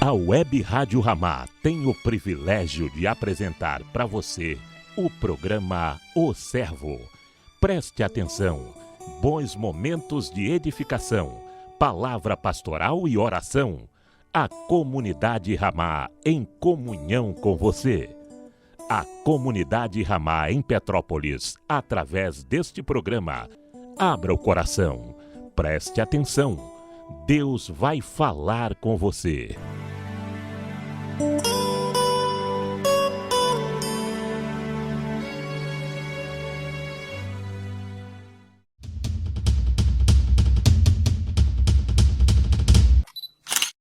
A Web Rádio Ramá tem o privilégio de apresentar para você o programa O Servo. Preste atenção, bons momentos de edificação, palavra pastoral e oração. A comunidade Ramá em comunhão com você. A comunidade Ramá em Petrópolis, através deste programa. Abra o coração, preste atenção. Deus vai falar com você.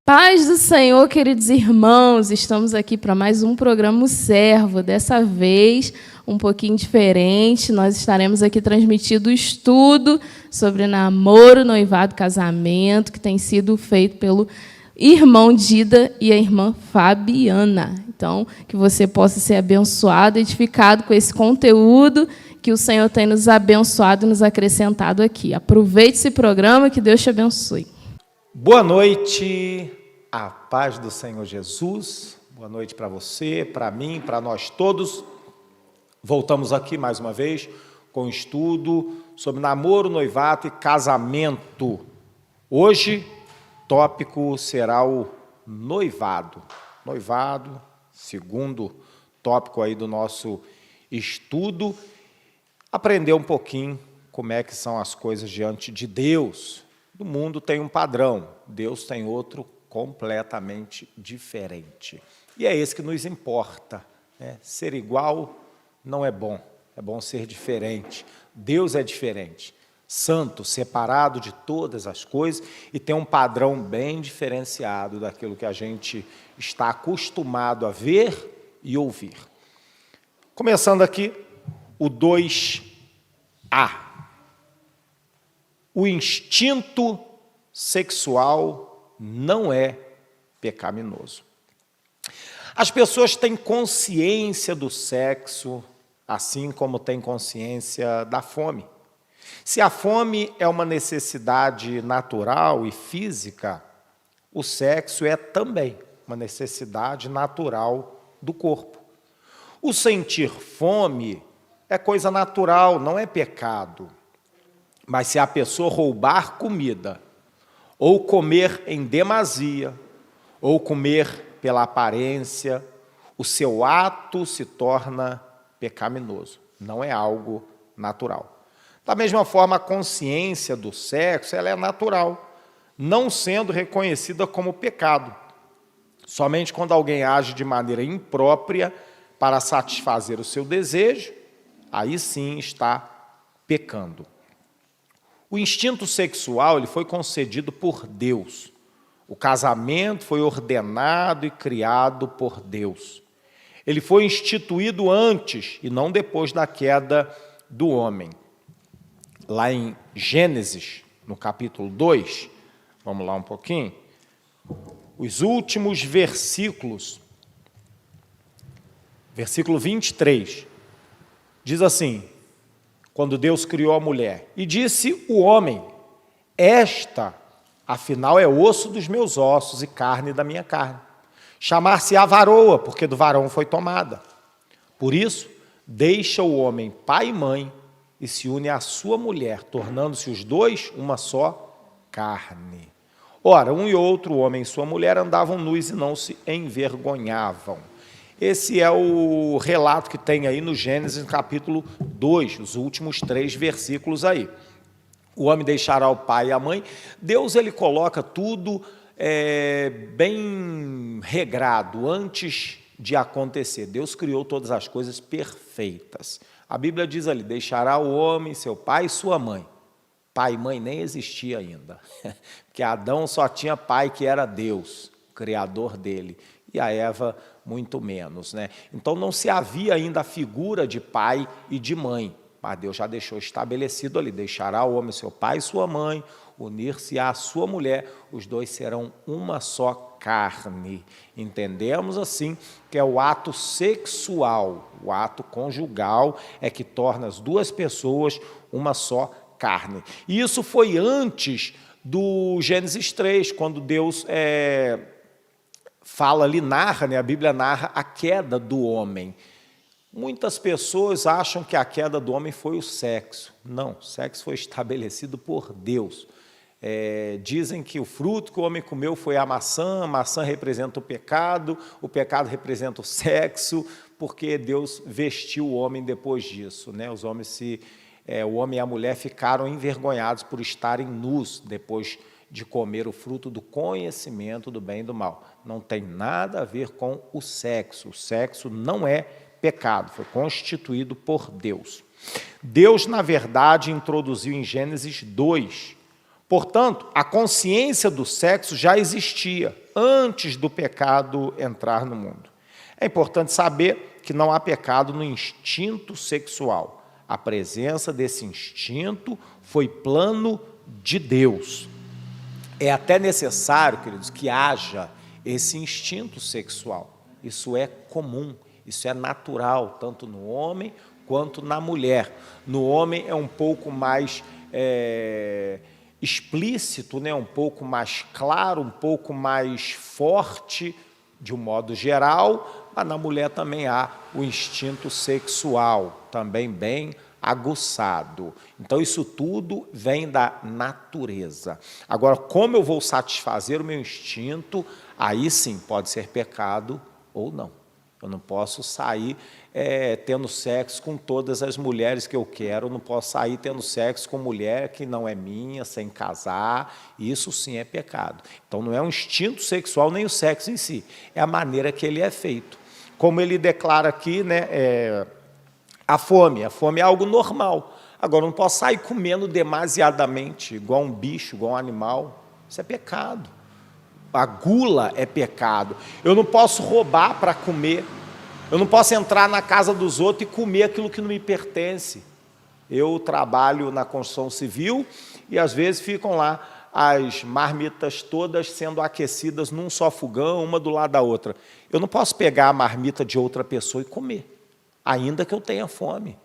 Paz do Senhor, queridos irmãos, estamos aqui para mais um programa O Servo. Dessa vez, um pouquinho diferente, nós estaremos aqui transmitindo o estudo sobre namoro, noivado, casamento, que tem sido feito pelo irmão Dida e a irmã Fabiana. Então, que você possa ser abençoado, edificado com esse conteúdo que o Senhor tem nos abençoado e nos acrescentado aqui. Aproveite esse programa, que Deus te abençoe. Boa noite, a paz do Senhor Jesus. Boa noite para você, para mim, para nós todos. Voltamos aqui mais uma vez com o estudo sobre namoro, noivado e casamento. Hoje, tópico será o noivado. Noivado, segundo tópico aí do nosso estudo. Aprender um pouquinho como é que são as coisas diante de Deus. O mundo tem um padrão, Deus tem outro completamente diferente. E é esse que nos importa, né? Ser igual não é bom ser diferente. Deus é diferente, santo, separado de todas as coisas e tem um padrão bem diferenciado daquilo que a gente está acostumado a ver e ouvir. Começando aqui, o 2A. O instinto sexual não é pecaminoso. As pessoas têm consciência do sexo, assim como têm consciência da fome. Se a fome é uma necessidade natural e física, o sexo é também uma necessidade natural do corpo. O sentir fome é coisa natural, não é pecado. Mas se a pessoa roubar comida, ou comer em demasia, ou comer pela aparência, o seu ato se torna pecaminoso, não é algo natural. Da mesma forma, a consciência do sexo ela é natural, não sendo reconhecida como pecado. Somente quando alguém age de maneira imprópria para satisfazer o seu desejo, aí sim está pecando. O instinto sexual ele foi concedido por Deus. O casamento foi ordenado e criado por Deus. Ele foi instituído antes e não depois da queda do homem. Lá em Gênesis, no capítulo 2, vamos lá um pouquinho, os últimos versículos, versículo 23, diz assim: quando Deus criou a mulher, e disse o homem, esta, afinal, é osso dos meus ossos e carne da minha carne. Chamar-se-á varoa, porque do varão foi tomada. Por isso, deixa o homem pai e mãe e se une à sua mulher, tornando-se os dois uma só carne. Ora, um e outro, o homem e sua mulher, andavam nus e não se envergonhavam. Esse é o relato que tem aí no Gênesis, capítulo 2, os últimos 3 versículos aí. O homem deixará o pai e a mãe. Deus ele coloca tudo bem regrado antes de acontecer. Deus criou todas as coisas perfeitas. A Bíblia diz ali, deixará o homem, seu pai e sua mãe. Pai e mãe nem existia ainda, porque Adão só tinha pai que era Deus, o criador dele, e a Eva muito menos, né? Então não se havia ainda a figura de pai e de mãe, mas Deus já deixou estabelecido ali, deixará o homem seu pai e sua mãe, unir-se à sua mulher, os dois serão uma só carne. Entendemos assim que é o ato sexual, o ato conjugal é que torna as duas pessoas uma só carne. E isso foi antes do Gênesis 3, quando Deus fala ali, narra, né, a Bíblia narra a queda do homem. Muitas pessoas acham que a queda do homem foi o sexo. Não, o sexo foi estabelecido por Deus. Dizem que o fruto que o homem comeu foi a maçã representa o pecado representa o sexo, porque Deus vestiu o homem depois disso, né? O homem e a mulher ficaram envergonhados por estarem nus depois de comer o fruto do conhecimento do bem e do mal. Não tem nada a ver com o sexo não é pecado, foi constituído por Deus. Deus, na verdade, introduziu em Gênesis 2. Portanto, a consciência do sexo já existia antes do pecado entrar no mundo. É importante saber que não há pecado no instinto sexual. A presença desse instinto foi plano de Deus. É até necessário, queridos, que haja esse instinto sexual. Isso é comum, isso é natural, tanto no homem quanto na mulher. No homem é um pouco mais explícito, né? Um pouco mais claro, um pouco mais forte, de um modo geral, mas na mulher também há o instinto sexual, também bem aguçado. Então, isso tudo vem da natureza. Agora, como eu vou satisfazer o meu instinto, aí sim pode ser pecado ou não. Eu não posso sair tendo sexo com todas as mulheres que eu quero, eu não posso sair tendo sexo com mulher que não é minha, sem casar, isso sim é pecado. Então, não é um instinto sexual nem o sexo em si, é a maneira que ele é feito. Como ele declara aqui, né, a fome é algo normal. Agora, eu não posso sair comendo demasiadamente, igual um bicho, igual um animal, isso é pecado. A gula é pecado. Eu não posso roubar para comer. Eu não posso entrar na casa dos outros e comer aquilo que não me pertence. Eu trabalho na construção civil e, às vezes, ficam lá as marmitas todas sendo aquecidas num só fogão, uma do lado da outra. Eu não posso pegar a marmita de outra pessoa e comer, ainda que eu tenha fome.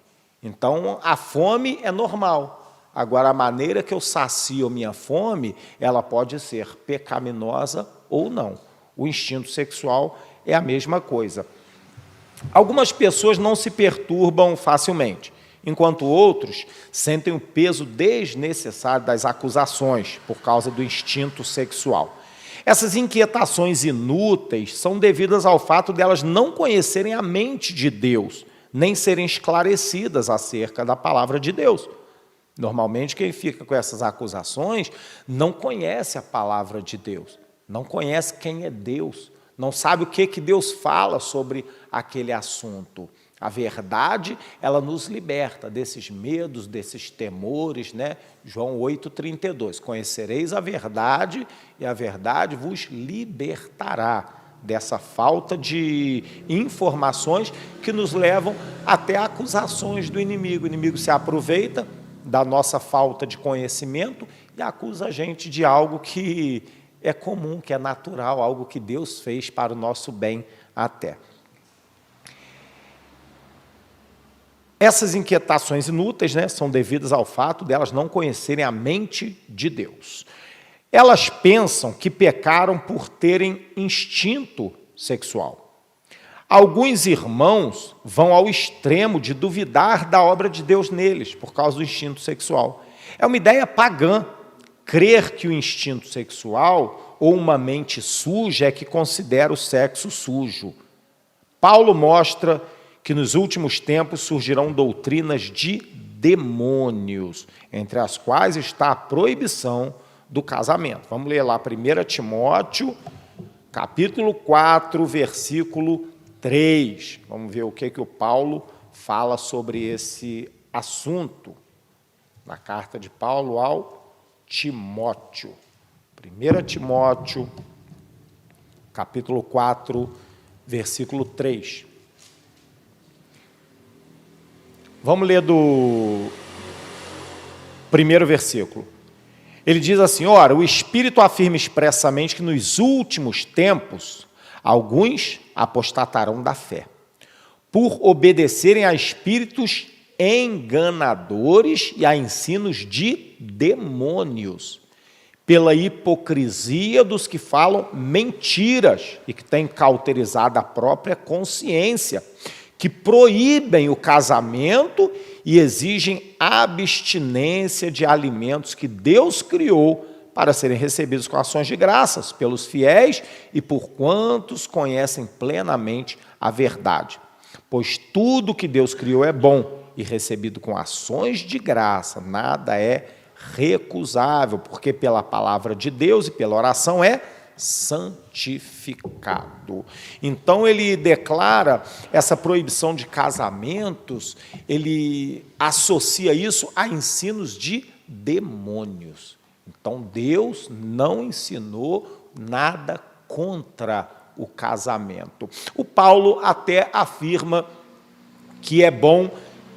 Então, a fome é normal. Agora, a maneira que eu sacio a minha fome, ela pode ser pecaminosa ou não. O instinto sexual é a mesma coisa. Algumas pessoas não se perturbam facilmente, enquanto outros sentem o peso desnecessário das acusações por causa do instinto sexual. Essas inquietações inúteis são devidas ao fato de elas não conhecerem a mente de Deus, nem serem esclarecidas acerca da palavra de Deus. Normalmente, quem fica com essas acusações não conhece a palavra de Deus, não conhece quem é Deus, não sabe o que Deus fala sobre aquele assunto. A verdade, ela nos liberta desses medos, desses temores, né? João 8,32. Conhecereis a verdade e a verdade vos libertará dessa falta de informações que nos levam até acusações do inimigo. O inimigo se aproveita da nossa falta de conhecimento e acusa a gente de algo que é comum, que é natural, algo que Deus fez para o nosso bem até. Essas inquietações inúteis, né, são devidas ao fato de elas não conhecerem a mente de Deus. Elas pensam que pecaram por terem instinto sexual. Alguns irmãos vão ao extremo de duvidar da obra de Deus neles, por causa do instinto sexual. É uma ideia pagã, crer que o instinto sexual ou uma mente suja é que considera o sexo sujo. Paulo mostra que nos últimos tempos surgirão doutrinas de demônios, entre as quais está a proibição do casamento. Vamos ler lá 1 Timóteo, capítulo 4, versículo 3. Vamos ver o que o Paulo fala sobre esse assunto. Na carta de Paulo ao Timóteo. 1 Timóteo, capítulo 4, versículo 3. Vamos ler do primeiro versículo. Ele diz assim: ora, o Espírito afirma expressamente que nos últimos tempos alguns apostatarão da fé, por obedecerem a espíritos enganadores e a ensinos de demônios, pela hipocrisia dos que falam mentiras e que têm cauterizado a própria consciência, que proíbem o casamento e exigem abstinência de alimentos que Deus criou para serem recebidos com ações de graças pelos fiéis e por quantos conhecem plenamente a verdade. Pois tudo que Deus criou é bom e recebido com ações de graça, nada é recusável, porque pela palavra de Deus e pela oração é santificado. Então ele declara essa proibição de casamentos, ele associa isso a ensinos de demônios. Então Deus não ensinou nada contra o casamento. O Paulo até afirma que é bom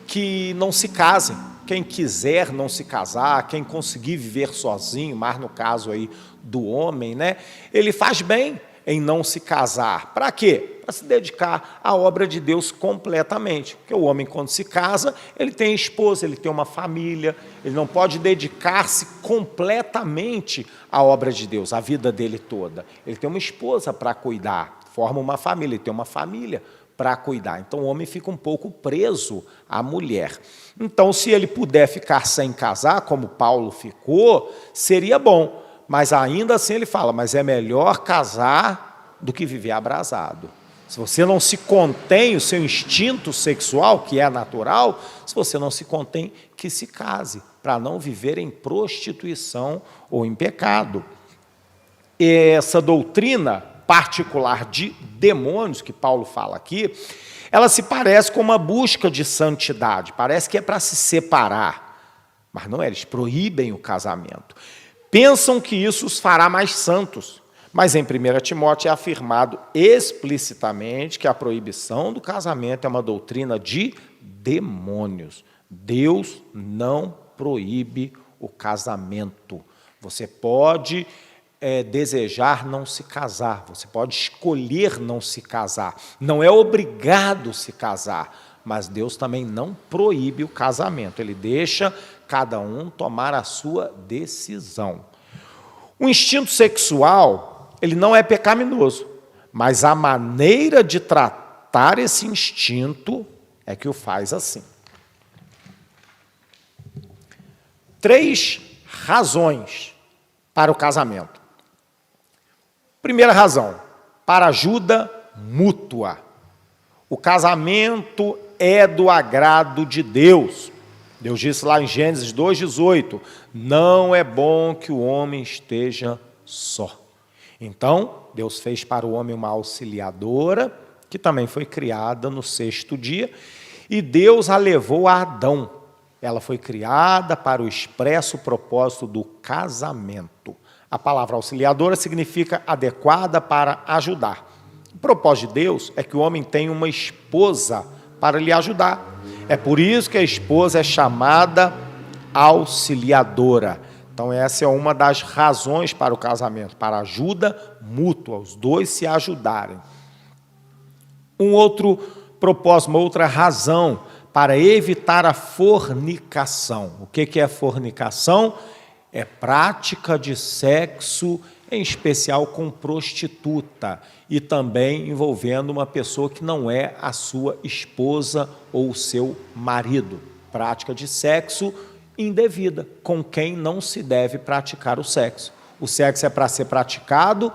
que não se casem. Quem quiser não se casar, quem conseguir viver sozinho, mas no caso aí do homem, né, ele faz bem em não se casar. Para quê? Para se dedicar à obra de Deus completamente. Porque o homem, quando se casa, ele tem esposa, ele tem uma família, ele não pode dedicar-se completamente à obra de Deus, a vida dele toda. Ele tem uma esposa para cuidar, forma uma família, ele tem uma família para cuidar. Então o homem fica um pouco preso à mulher. Então, se ele puder ficar sem casar, como Paulo ficou, seria bom. Mas ainda assim ele fala, mas é melhor casar do que viver abrasado. Se você não se contém o seu instinto sexual, que é natural, se você não se contém, que se case, para não viver em prostituição ou em pecado. Essa doutrina particular de demônios, que Paulo fala aqui, ela se parece com uma busca de santidade, parece que é para se separar, mas não é, eles proíbem o casamento. Pensam que isso os fará mais santos, mas em 1 Timóteo é afirmado explicitamente que a proibição do casamento é uma doutrina de demônios. Deus não proíbe o casamento. Você pode desejar não se casar, você pode escolher não se casar, não é obrigado se casar, mas Deus também não proíbe o casamento, Ele deixa cada um tomar a sua decisão. O instinto sexual, ele não é pecaminoso, mas a maneira de tratar esse instinto é que o faz assim. 3 razões para o casamento. Primeira razão, para ajuda mútua. O casamento é do agrado de Deus. Deus disse lá em Gênesis 2,18, não é bom que o homem esteja só. Então, Deus fez para o homem uma auxiliadora, que também foi criada no 6º dia, e Deus a levou a Adão. Ela foi criada para o expresso propósito do casamento. A palavra auxiliadora significa adequada para ajudar. O propósito de Deus é que o homem tenha uma esposa para lhe ajudar. É por isso que a esposa é chamada auxiliadora. Então essa é uma das razões para o casamento, para ajuda mútua, os dois se ajudarem. Um outro propósito, uma outra razão para evitar a fornicação. O que é fornicação? É prática de sexo, em especial com prostituta, e também envolvendo uma pessoa que não é a sua esposa ou o seu marido. Prática de sexo indevida, com quem não se deve praticar o sexo. O sexo é para ser praticado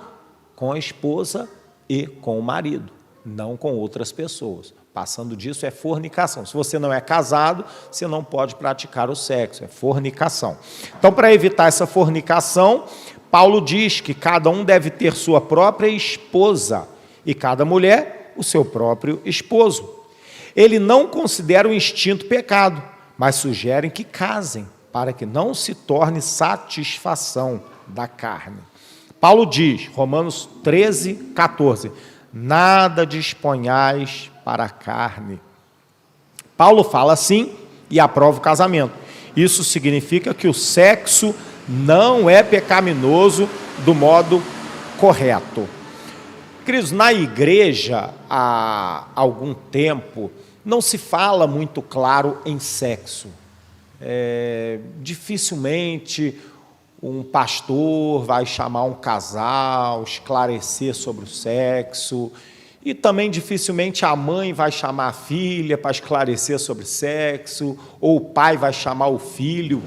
com a esposa e com o marido, não com outras pessoas. Passando disso é fornicação. Se você não é casado, você não pode praticar o sexo, é fornicação. Então, para evitar essa fornicação, Paulo diz que cada um deve ter sua própria esposa e cada mulher o seu próprio esposo. Ele não considera o instinto pecado, mas sugere que casem, para que não se torne satisfação da carne. Paulo diz, Romanos 13:14, nada disponhais para a carne. Paulo fala assim e aprova o casamento. Isso significa que o sexo não é pecaminoso do modo correto. Queridos, na igreja, há algum tempo, não se fala muito claro em sexo. Dificilmente um pastor vai chamar um casal, esclarecer sobre o sexo, e também dificilmente a mãe vai chamar a filha para esclarecer sobre sexo, ou o pai vai chamar o filho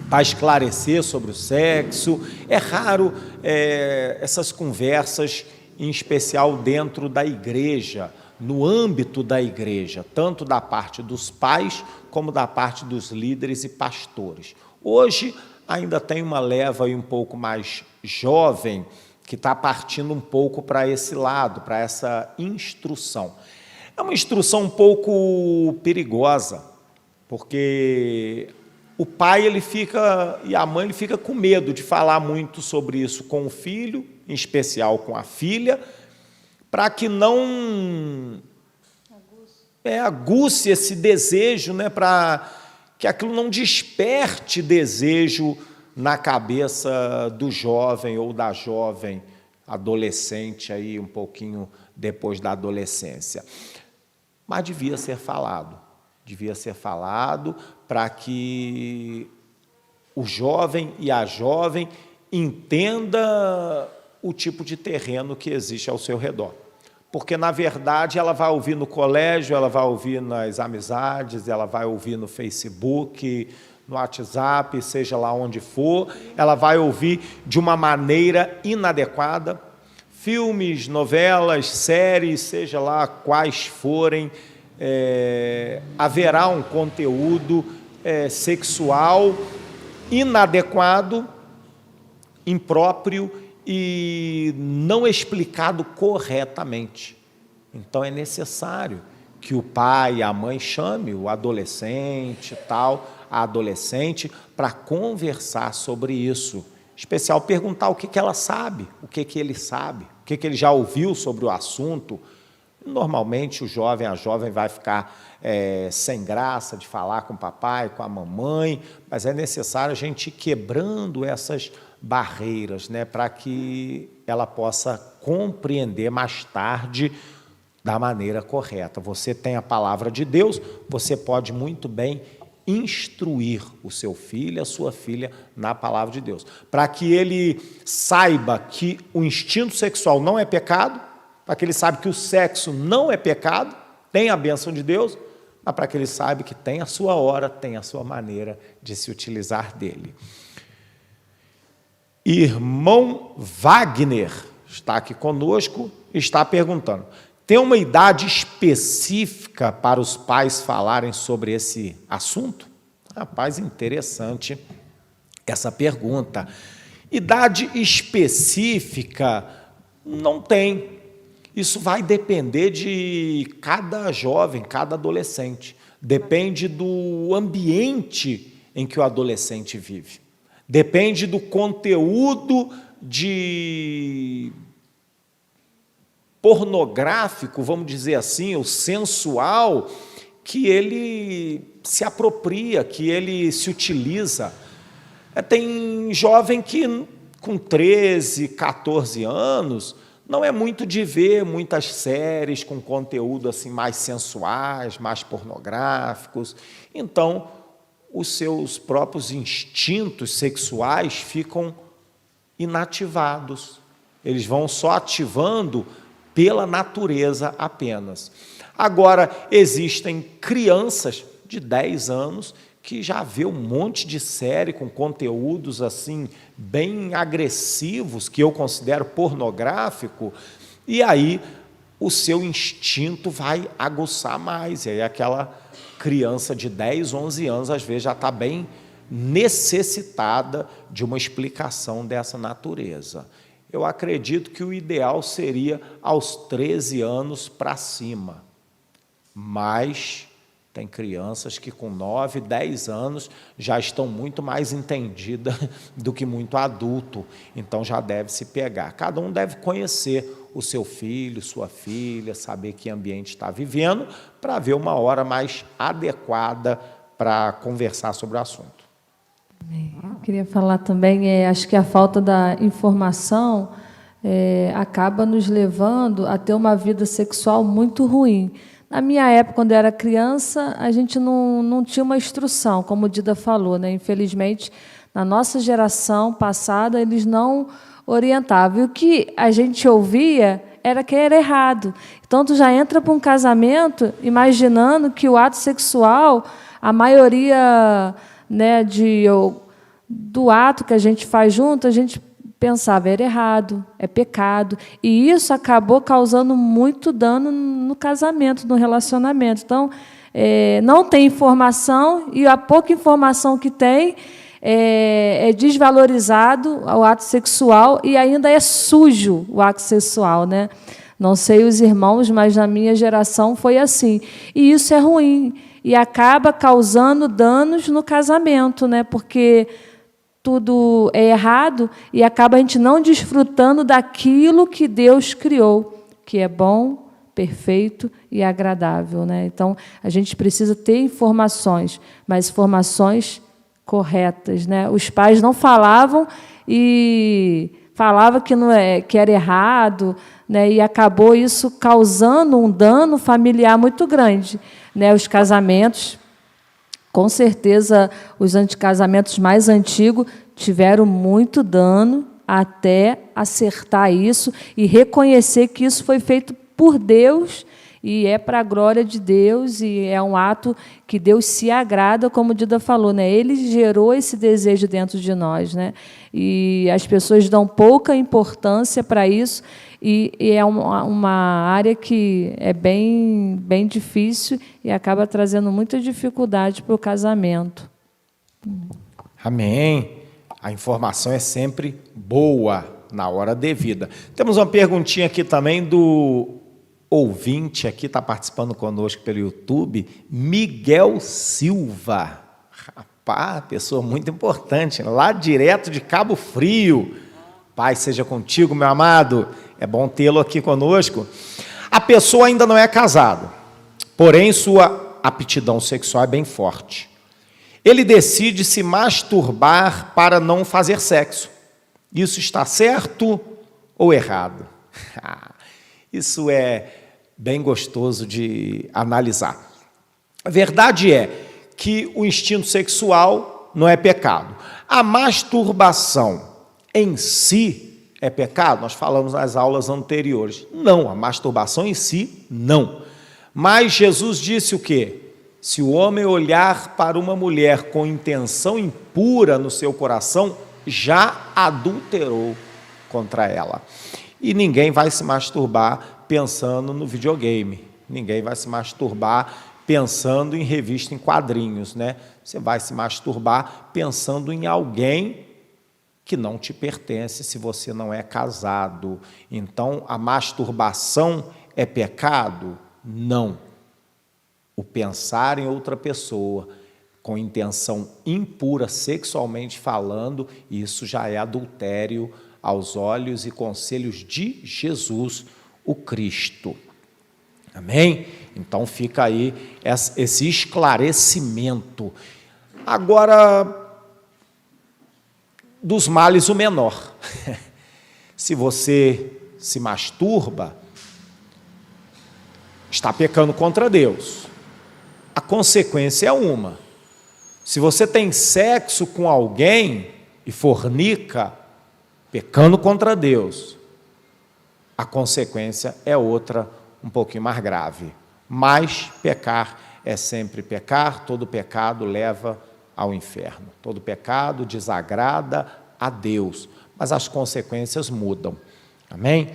para esclarecer sobre o sexo. É raro essas conversas, em especial dentro da igreja, no âmbito da igreja, tanto da parte dos pais como da parte dos líderes e pastores. Hoje ainda tem uma leva aí um pouco mais jovem que está partindo um pouco para esse lado, para essa instrução. É uma instrução um pouco perigosa, porque o pai e a mãe fica com medo de falar muito sobre isso com o filho, em especial com a filha, para que não aguce esse desejo, né, para que aquilo não desperte desejo na cabeça do jovem ou da jovem adolescente, aí um pouquinho depois da adolescência. Mas devia ser falado para que o jovem e a jovem entenda o tipo de terreno que existe ao seu redor. Porque, na verdade, ela vai ouvir no colégio, ela vai ouvir nas amizades, ela vai ouvir no Facebook, no WhatsApp, seja lá onde for, ela vai ouvir de uma maneira inadequada. Filmes, novelas, séries, seja lá quais forem, haverá um conteúdo sexual inadequado, impróprio e não explicado corretamente. Então é necessário que o pai e a mãe chame o adolescente, a adolescente, para conversar sobre isso. Em especial, perguntar o que ela sabe, o que ele sabe, o que ele já ouviu sobre o assunto. Normalmente, o jovem, a jovem vai ficar sem graça de falar com o papai, com a mamãe, mas é necessário a gente ir quebrando essas barreiras, né, para que ela possa compreender mais tarde da maneira correta. Você tem a palavra de Deus, você pode muito bem instruir o seu filho, a sua filha, na palavra de Deus, para que ele saiba que o instinto sexual não é pecado, para que ele saiba que o sexo não é pecado, tem a bênção de Deus, mas para que ele saiba que tem a sua hora, tem a sua maneira de se utilizar dele. Irmão Wagner está aqui conosco, está perguntando: tem uma idade específica para os pais falarem sobre esse assunto? Rapaz, interessante essa pergunta. Idade específica não tem. Isso vai depender de cada jovem, cada adolescente. Depende do ambiente em que o adolescente vive. Depende do conteúdo pornográfico, vamos dizer assim, ou sensual, que ele se apropria, que ele se utiliza. Tem jovem que, com 13, 14 anos, não é muito de ver muitas séries com conteúdo assim mais sensuais, mais pornográficos. Então, os seus próprios instintos sexuais ficam inativados. Eles vão só ativando pela natureza apenas. Agora, existem crianças de 10 anos que já vê um monte de série com conteúdos assim bem agressivos, que eu considero pornográfico, e aí o seu instinto vai aguçar mais. E aí aquela criança de 10, 11 anos, às vezes, já está bem necessitada de uma explicação dessa natureza. Eu acredito que o ideal seria aos 13 anos para cima, mas tem crianças que com 9, 10 anos já estão muito mais entendidas do que muito adulto, então já deve se pegar. Cada um deve conhecer o seu filho, sua filha, saber que ambiente está vivendo, para ver uma hora mais adequada para conversar sobre o assunto. Eu queria falar também, acho que a falta da informação acaba nos levando a ter uma vida sexual muito ruim. Na minha época, quando eu era criança, a gente não tinha uma instrução, como o Dida falou, né? Infelizmente, na nossa geração passada, eles não orientavam. E o que a gente ouvia era que era errado. Então, tu já entra para um casamento imaginando que o ato sexual, a maioria, né, do ato que a gente faz junto, a gente pensava, era errado, é pecado. E isso acabou causando muito dano no casamento, no relacionamento. Então, não tem informação, e a pouca informação que tem é desvalorizado o ato sexual, e ainda é sujo o ato sexual, né? Não sei os irmãos, mas na minha geração foi assim. E isso é ruim, e acaba causando danos no casamento, né? Porque tudo é errado e acaba a gente não desfrutando daquilo que Deus criou, que é bom, perfeito e agradável, né? Então, a gente precisa ter informações, mas informações corretas, né? Os pais não falavam e falavam que era errado, né? E acabou isso causando um dano familiar muito grande, né? Os casamentos, com certeza, os casamentos mais antigos tiveram muito dano até acertar isso e reconhecer que isso foi feito por Deus e é para a glória de Deus e é um ato que Deus se agrada, como o Dida falou, né? Ele gerou esse desejo dentro de nós, né? E as pessoas dão pouca importância para isso e é uma área que é bem difícil e acaba trazendo muita dificuldade para o casamento. Amém. A informação é sempre boa, na hora devida. Temos uma perguntinha aqui também do ouvinte, aqui está participando conosco pelo YouTube, Miguel Silva. Rapaz, pessoa muito importante, lá direto de Cabo Frio. Pai seja contigo, meu amado. É bom tê-lo aqui conosco. A pessoa ainda não é casada, porém sua aptidão sexual é bem forte. Ele decide se masturbar para não fazer sexo. Isso está certo ou errado? Isso é bem gostoso de analisar. A verdade é que o instinto sexual não é pecado. A masturbação em si é pecado? Nós falamos nas aulas anteriores. Não, a masturbação em si, não. Mas Jesus disse o quê? Se o homem olhar para uma mulher com intenção impura no seu coração, já adulterou contra ela. E ninguém vai se masturbar pensando no videogame. Ninguém vai se masturbar pensando em revista em quadrinhos, né? Você vai se masturbar pensando em alguém que não te pertence se você não é casado. Então, a masturbação é pecado? Não. O pensar em outra pessoa com intenção impura, sexualmente falando, isso já é adultério aos olhos e conselhos de Jesus, o Cristo. Amém? Então fica aí esse esclarecimento. Agora, dos males o menor. Se você se masturba, está pecando contra Deus. A consequência é uma. Se você tem sexo com alguém e fornica, pecando contra Deus, a consequência é outra, um pouquinho mais grave. Mas pecar é sempre pecar, todo pecado leva ao inferno. Todo pecado desagrada a Deus, mas as consequências mudam. Amém?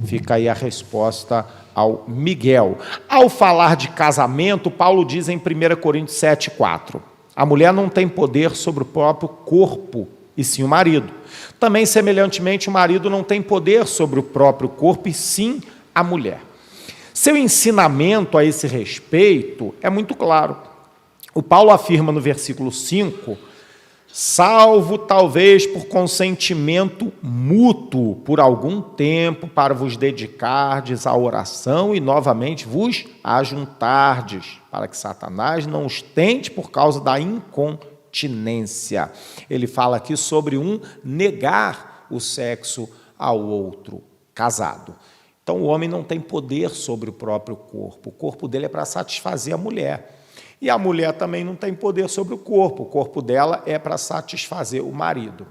Fica aí a resposta ao Miguel. Ao falar de casamento, Paulo diz em 1 Coríntios 7,4, a mulher não tem poder sobre o próprio corpo, e sim o marido. Também, semelhantemente, o marido não tem poder sobre o próprio corpo, e sim a mulher. Seu ensinamento a esse respeito é muito claro. O Paulo afirma no versículo 5, salvo talvez por consentimento mútuo por algum tempo para vos dedicardes à oração e novamente vos ajuntardes, para que Satanás não os tente por causa da incontinência. Ele fala aqui sobre negar o sexo ao outro casado. Então, Então, o homem não tem poder sobre o próprio corpo. O corpo dele é para satisfazer a mulher. E a mulher também não tem poder sobre o corpo dela é para satisfazer o marido.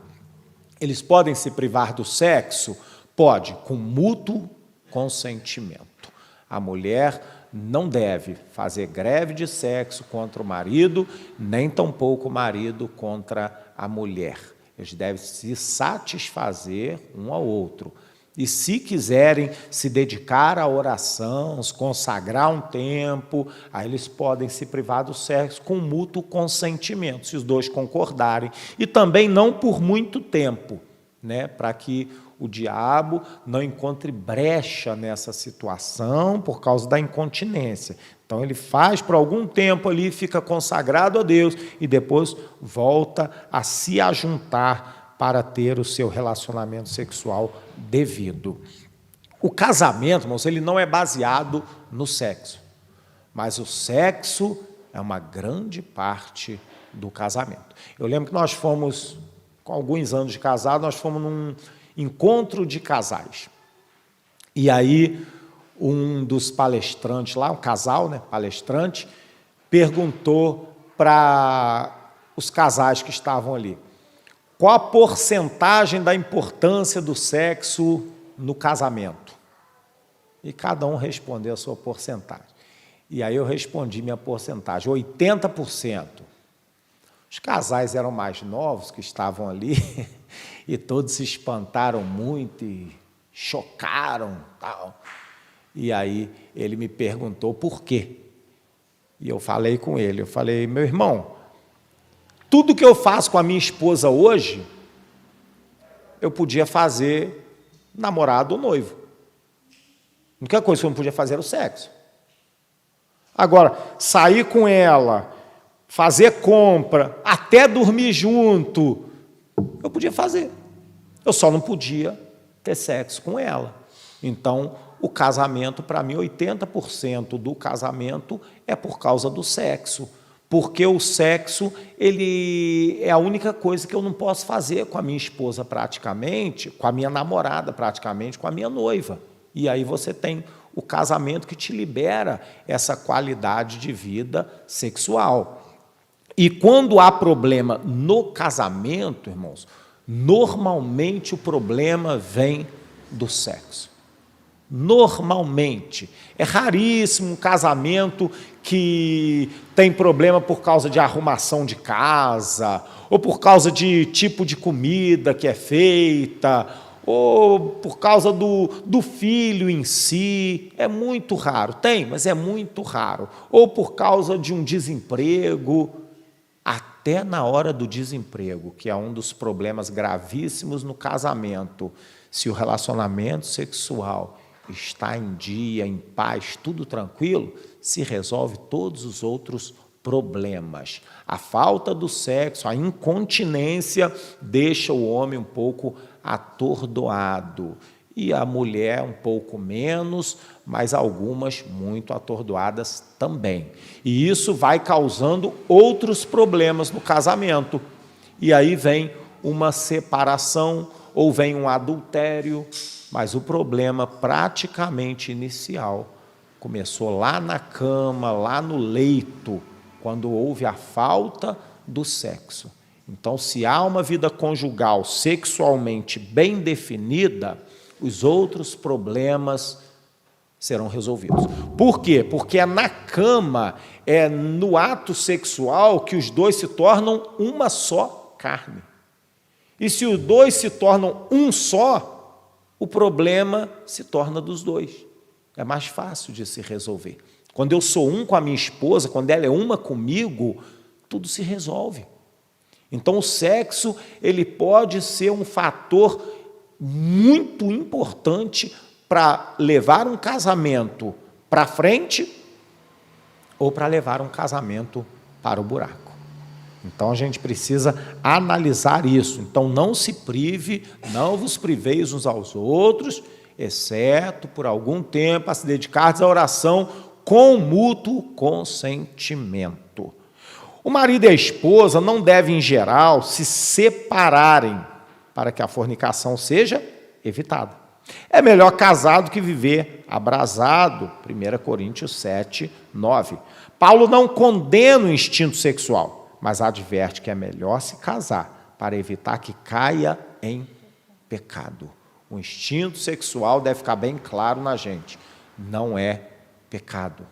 Eles podem se privar do sexo? Pode, com mútuo consentimento. A mulher não deve fazer greve de sexo contra o marido, nem tampouco o marido contra a mulher. Eles devem se satisfazer um ao outro. E se quiserem se dedicar à oração, se consagrar um tempo, aí eles podem se privar do sexo com mútuo consentimento, se os dois concordarem. E também não por muito tempo, né, para que o diabo não encontre brecha nessa situação por causa da incontinência. Então ele faz por algum tempo ali, fica consagrado a Deus e depois volta a se ajuntar para ter o seu relacionamento sexual devido. O casamento, irmãos, ele não é baseado no sexo, mas o sexo é uma grande parte do casamento. Eu lembro que nós fomos, com alguns anos de casado, nós fomos num encontro de casais. E aí, um dos palestrantes lá, um casal, né, palestrante, perguntou para os casais que estavam ali: qual a porcentagem da importância do sexo no casamento? E cada um respondeu a sua porcentagem. E aí eu respondi minha porcentagem, 80%. Os casais eram mais novos que estavam ali e todos se espantaram muito e chocaram, tal. E aí ele me perguntou por quê. E eu falei com ele, meu irmão, tudo que eu faço com a minha esposa hoje, eu podia fazer namorado ou noivo. A única coisa que eu não podia fazer era o sexo. Agora, sair com ela, fazer compra, até dormir junto, eu podia fazer. Eu só não podia ter sexo com ela. Então, o casamento, para mim, 80% do casamento é por causa do sexo. Porque o sexo, ele é a única coisa que eu não posso fazer com a minha esposa praticamente, com a minha namorada praticamente, com a minha noiva. E aí você tem o casamento que te libera essa qualidade de vida sexual. E quando há problema no casamento, irmãos, normalmente o problema vem do sexo. Normalmente. É raríssimo um casamento que tem problema por causa de arrumação de casa, ou por causa de tipo de comida que é feita, ou por causa do filho em si. É muito raro. Tem, mas é muito raro. Ou por causa de um desemprego. Até na hora do desemprego, que é um dos problemas gravíssimos no casamento, se o relacionamento sexual está em dia, em paz, tudo tranquilo, se resolve todos os outros problemas. A falta do sexo, a incontinência deixa o homem um pouco atordoado e a mulher um pouco menos, mas algumas muito atordoadas também. E isso vai causando outros problemas no casamento. E aí vem uma separação ou vem um adultério, mas o problema praticamente inicial começou lá na cama, lá no leito, quando houve a falta do sexo. Então, se há uma vida conjugal sexualmente bem definida, os outros problemas serão resolvidos. Por quê? Porque é na cama, é no ato sexual que os dois se tornam uma só carne. E se os dois se tornam um só, o problema se torna dos dois. É mais fácil de se resolver. Quando eu sou um com a minha esposa, quando ela é uma comigo, tudo se resolve. Então, o sexo, ele pode ser um fator muito importante para levar um casamento para frente ou para levar um casamento para o buraco. Então, a gente precisa analisar isso. Então, não se prive, não vos priveis uns aos outros, exceto por algum tempo a se dedicar à oração com mútuo consentimento. O marido e a esposa não devem, em geral, se separarem para que a fornicação seja evitada. É melhor casar do que viver abrasado. 1 Coríntios 7, 9. Paulo não condena o instinto sexual, mas adverte que é melhor se casar para evitar que caia em pecado. O instinto sexual deve ficar bem claro na gente. Não é pecado.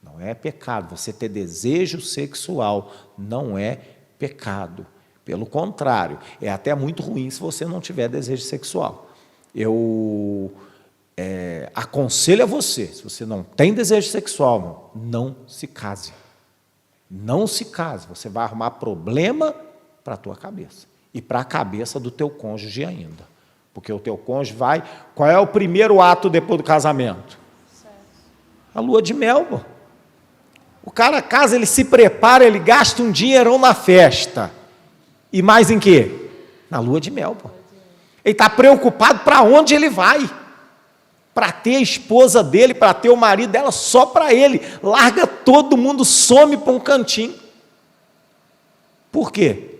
Não é pecado. Você ter desejo sexual não é pecado. Pelo contrário, é até muito ruim se você não tiver desejo sexual. Eu aconselho a você, se você não tem desejo sexual, não se case. Não se case. Você vai arrumar problema para a tua cabeça. E para a cabeça do teu cônjuge ainda. Porque o teu cônjuge vai... Qual é o primeiro ato depois do casamento? A lua de mel, pô. O cara casa, ele se prepara, ele gasta um dinheirão na festa. E mais em quê? Na lua de mel, pô. Ele está preocupado para onde ele vai. Para ter a esposa dele, para ter o marido dela só para ele. Larga todo mundo, some para um cantinho. Por quê?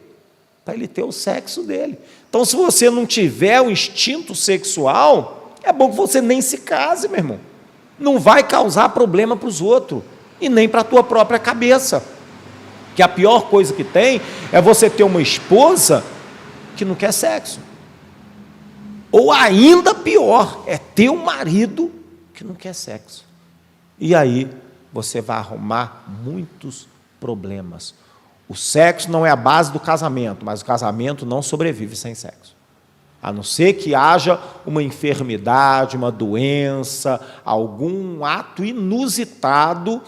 Para ele ter o sexo dele. Então, se você não tiver o instinto sexual, é bom que você nem se case, meu irmão. Não vai causar problema para os outros. E nem para a tua própria cabeça. Que a pior coisa que tem é você ter uma esposa que não quer sexo. Ou ainda pior, é ter um marido que não quer sexo. E aí você vai arrumar muitos problemas. O sexo não é a base do casamento, mas o casamento não sobrevive sem sexo. A não ser que haja uma enfermidade, uma doença, algum ato inusitado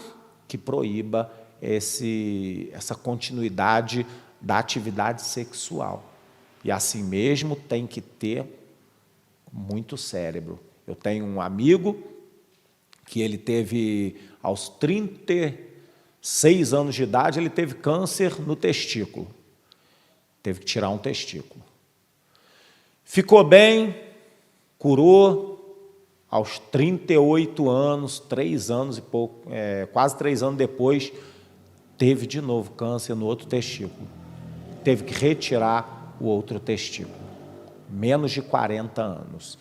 que proíba essa continuidade da atividade sexual. E assim mesmo tem que ter muito cérebro. Eu tenho um amigo que ele teve, aos 36 anos de idade, ele teve câncer no testículo. Teve que tirar um testículo. Ficou bem, curou, aos 38 anos, 3 anos e pouco, quase 3 anos depois, teve de novo câncer no outro testículo. Teve que retirar o outro testículo. Menos de 40 anos.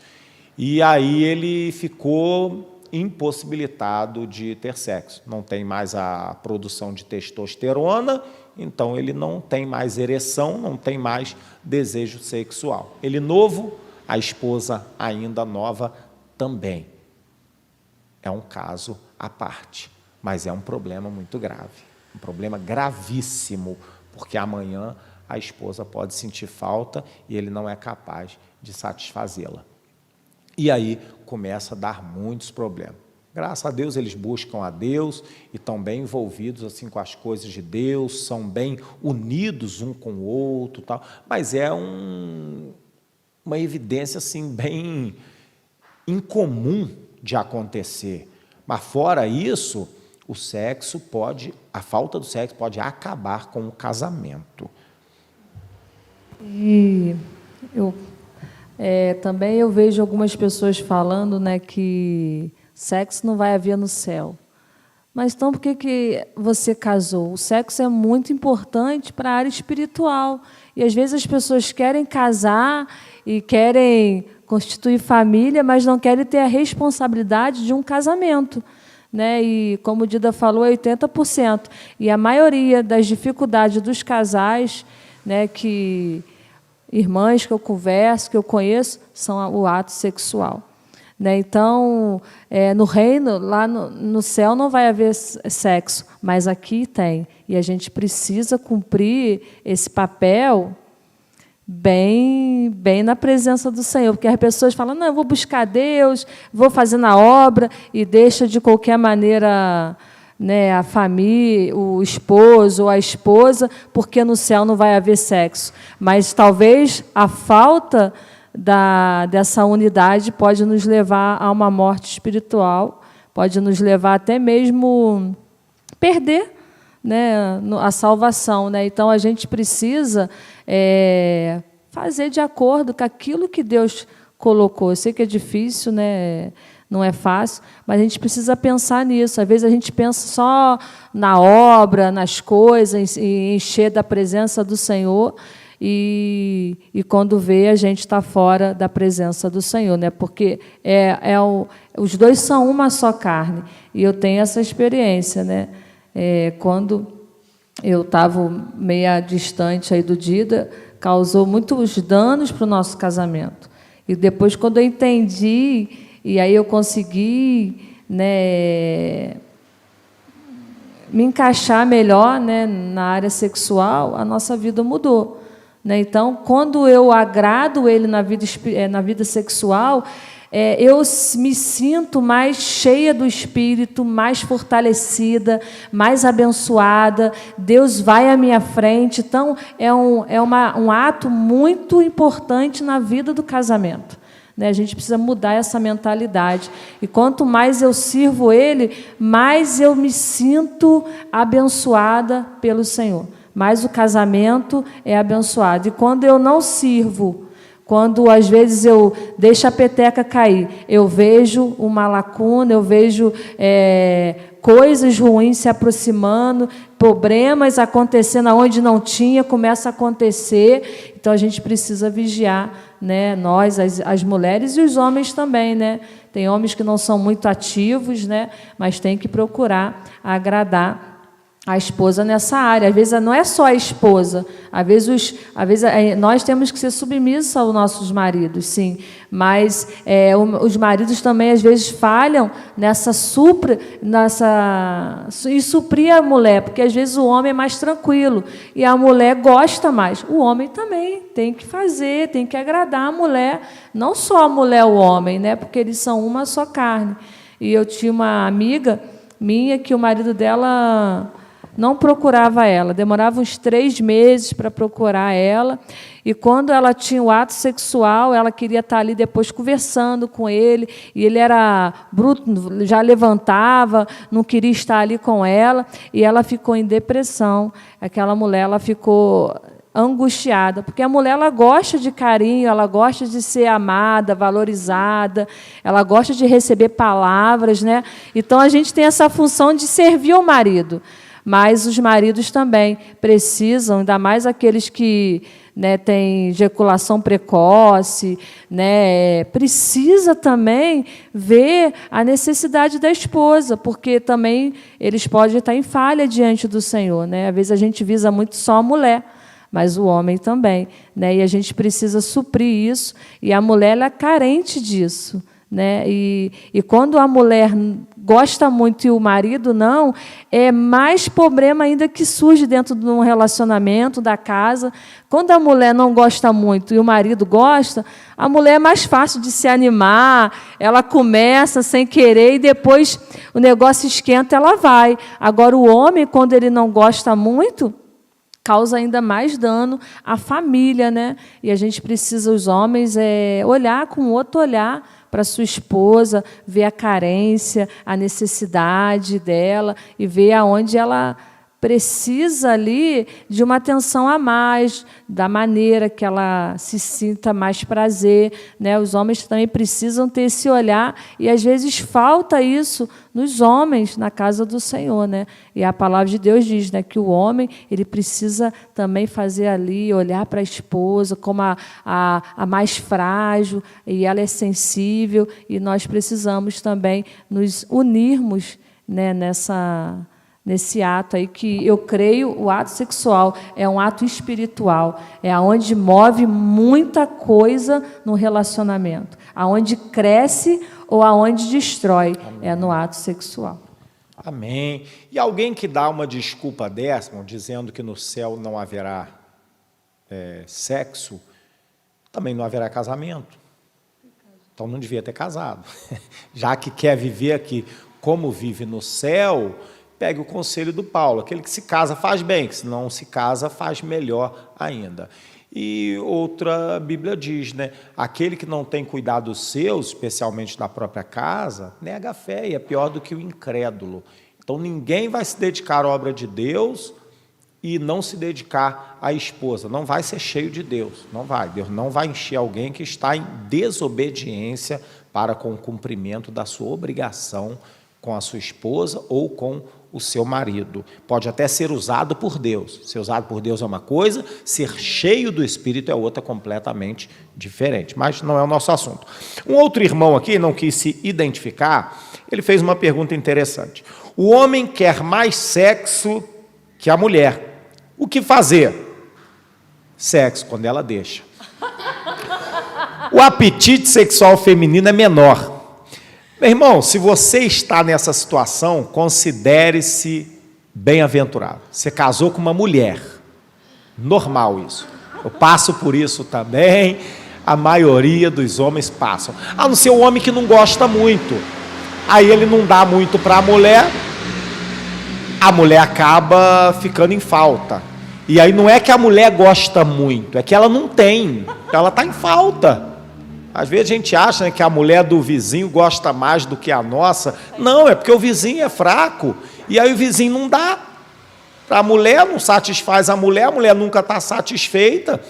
E aí ele ficou impossibilitado de ter sexo. Não tem mais a produção de testosterona, então ele não tem mais ereção, não tem mais desejo sexual. Ele novo, a esposa ainda nova também. É um caso à parte, mas é um problema muito grave. Um problema gravíssimo, porque amanhã a esposa pode sentir falta e ele não é capaz de satisfazê-la. E aí começa a dar muitos problemas. Graças a Deus eles buscam a Deus e estão bem envolvidos assim com as coisas de Deus, são bem unidos um com o outro, tal. Mas é uma evidência assim bem incomum de acontecer. Mas fora isso, a falta do sexo pode acabar com o casamento. E também eu vejo algumas pessoas falando, né, que sexo não vai haver no céu. Mas então por que você casou? O sexo é muito importante para a área espiritual. E às vezes as pessoas querem casar e querem constituir família, mas não querem ter a responsabilidade de um casamento. Né? E como o Dida falou, é 80%. E a maioria das dificuldades dos casais, né, irmãs que eu converso, que eu conheço, são o ato sexual. Né? Então, no reino, lá no céu, não vai haver sexo, mas aqui tem. E a gente precisa cumprir esse papel bem na presença do Senhor, porque as pessoas falam, não, eu vou buscar Deus, vou fazer na obra, e deixa de qualquer maneira, né, a família, o esposo ou a esposa, porque no céu não vai haver sexo. Mas talvez a falta dessa unidade pode nos levar a uma morte espiritual, pode nos levar até mesmo perder, né, a salvação. Né? Então, a gente precisa fazer de acordo com aquilo que Deus colocou. Eu sei que é difícil, né? Não é fácil, mas a gente precisa pensar nisso. Às vezes a gente pensa só na obra, nas coisas, em encher da presença do Senhor, e quando vê, a gente está fora da presença do Senhor, né? Porque os dois são uma só carne, e eu tenho essa experiência, né? Quando eu estava meio distante aí do Dida, causou muitos danos para o nosso casamento. E depois, quando eu entendi, e aí eu consegui, né, me encaixar melhor, né, na área sexual, a nossa vida mudou, né? Então, quando eu agrado ele na vida sexual, eu me sinto mais cheia do Espírito, mais fortalecida, mais abençoada. Deus vai à minha frente. Então, é um ato muito importante na vida do casamento, né? A gente precisa mudar essa mentalidade. E quanto mais eu sirvo Ele, mais eu me sinto abençoada pelo Senhor. Mais o casamento é abençoado. E quando eu não sirvo, quando às vezes eu deixo a peteca cair, eu vejo uma lacuna, eu vejo coisas ruins se aproximando, problemas acontecendo onde não tinha, começa a acontecer. Então a gente precisa vigiar, né? Nós, as mulheres e os homens também, né? Tem homens que não são muito ativos, né? Mas tem que procurar agradar a esposa nessa área. Às vezes não é só a esposa, às vezes nós temos que ser submissos aos nossos maridos, sim, mas os maridos também às vezes falham e suprir a mulher, porque às vezes o homem é mais tranquilo e a mulher gosta mais. O homem também tem que fazer, tem que agradar a mulher, não só a mulher, o homem, né? Porque eles são uma só carne. E eu tinha uma amiga minha que o marido dela não procurava ela, demorava uns 3 meses para procurar ela, e quando ela tinha o ato sexual, ela queria estar ali depois conversando com ele, e ele era bruto, já levantava, não queria estar ali com ela, e ela ficou em depressão. Aquela mulher, ela ficou angustiada, porque a mulher, ela gosta de carinho, ela gosta de ser amada, valorizada, ela gosta de receber palavras, né? Então a gente tem essa função de servir ao marido. Mas os maridos também precisam, ainda mais aqueles que, né, têm ejaculação precoce, né, precisa também ver a necessidade da esposa, porque também eles podem estar em falha diante do Senhor, né? Às vezes a gente visa muito só a mulher, mas o homem também, né? E a gente precisa suprir isso, e a mulher, ela é carente disso, né? E quando a mulher gosta muito e o marido não, é mais problema ainda que surge dentro de um relacionamento, da casa. Quando a mulher não gosta muito e o marido gosta, a mulher é mais fácil de se animar, ela começa sem querer e depois o negócio esquenta, ela vai. Agora, o homem, quando ele não gosta muito, causa ainda mais dano à família, né? E a gente precisa, os homens, olhar com outro olhar para sua esposa, ver a carência, a necessidade dela e ver aonde ela precisa ali de uma atenção a mais, da maneira que ela se sinta mais prazer, né? Os homens também precisam ter esse olhar, e às vezes falta isso nos homens na casa do Senhor, né? E a palavra de Deus diz, né, que o homem, ele precisa também fazer ali, olhar para a esposa como a mais frágil, e ela é sensível, e nós precisamos também nos unirmos, né, nesse ato aí, que eu creio, o ato sexual é um ato espiritual, é aonde move muita coisa no relacionamento, aonde cresce ou aonde destrói. Amém. É no ato sexual. Amém. E alguém que dá uma desculpa dessa, dizendo que no céu não haverá sexo, também não haverá casamento. Então não devia ter casado. Já que quer viver aqui como vive no céu, pegue o conselho do Paulo: aquele que se casa faz bem, que se não se casa faz melhor ainda. E outra Bíblia diz, né, aquele que não tem cuidado dos seus, especialmente da própria casa, nega a fé e é pior do que o incrédulo. Então ninguém vai se dedicar à obra de Deus e não se dedicar à esposa. Não vai ser cheio de Deus, não vai. Deus não vai encher alguém que está em desobediência para com o cumprimento da sua obrigação com a sua esposa ou com o seu marido. Pode até ser usado por Deus. Ser usado por Deus é uma coisa, ser cheio do Espírito é outra completamente diferente. Mas não é o nosso assunto. Um outro irmão aqui, não quis se identificar, ele fez uma pergunta interessante. O homem quer mais sexo que a mulher. O que fazer? Sexo, quando ela deixa. O apetite sexual feminino é menor. Meu irmão, se você está nessa situação, considere-se bem-aventurado. Você casou com uma mulher. Normal isso. Eu passo por isso também. A maioria dos homens passam. A não ser o homem que não gosta muito. Aí ele não dá muito para a mulher acaba ficando em falta. E aí não é que a mulher gosta muito, é que ela não tem. Então ela está em falta. Às vezes a gente acha, né, que a mulher do vizinho gosta mais do que a nossa. Não, é porque o vizinho é fraco. E aí o vizinho não dá. A mulher não satisfaz a mulher nunca está satisfeita.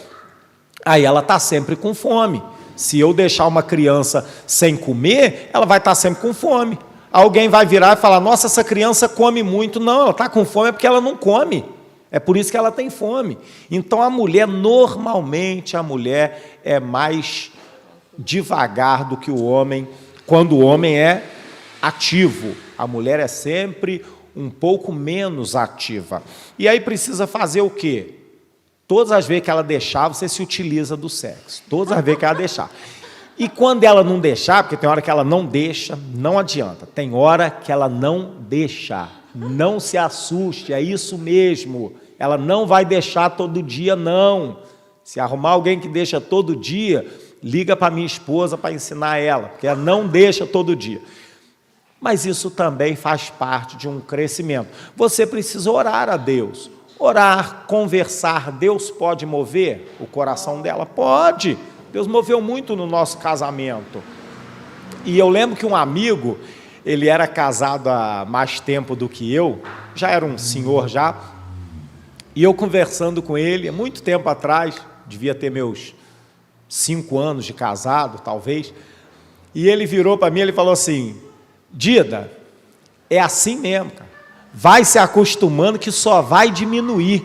Aí ela está sempre com fome. Se eu deixar uma criança sem comer, ela vai estar sempre com fome. Alguém vai virar e falar, nossa, essa criança come muito. Não, ela está com fome é porque ela não come. É por isso que ela tem fome. Então a mulher, normalmente, a mulher é mais devagar do que o homem, quando o homem é ativo. A mulher é sempre um pouco menos ativa. E aí precisa fazer o quê? Todas as vezes que ela deixar, você se utiliza do sexo. Todas as vezes que ela deixar. E quando ela não deixar, porque tem hora que ela não deixa, não adianta. Tem hora que ela não deixa. Não se assuste, é isso mesmo. Ela não vai deixar todo dia, não. Se arrumar alguém que deixa todo dia, liga para minha esposa para ensinar ela, porque ela não deixa todo dia. Mas isso também faz parte de um crescimento. Você precisa orar a Deus. Orar, conversar, Deus pode mover o coração dela? Pode. Deus moveu muito no nosso casamento. E eu lembro que um amigo, ele era casado há mais tempo do que eu, já era um senhor já, e eu conversando com ele, há muito tempo atrás, devia ter meus 5 anos de casado, talvez, e ele virou para mim, ele falou assim, Dida, é assim mesmo, cara. Vai se acostumando que só vai diminuir.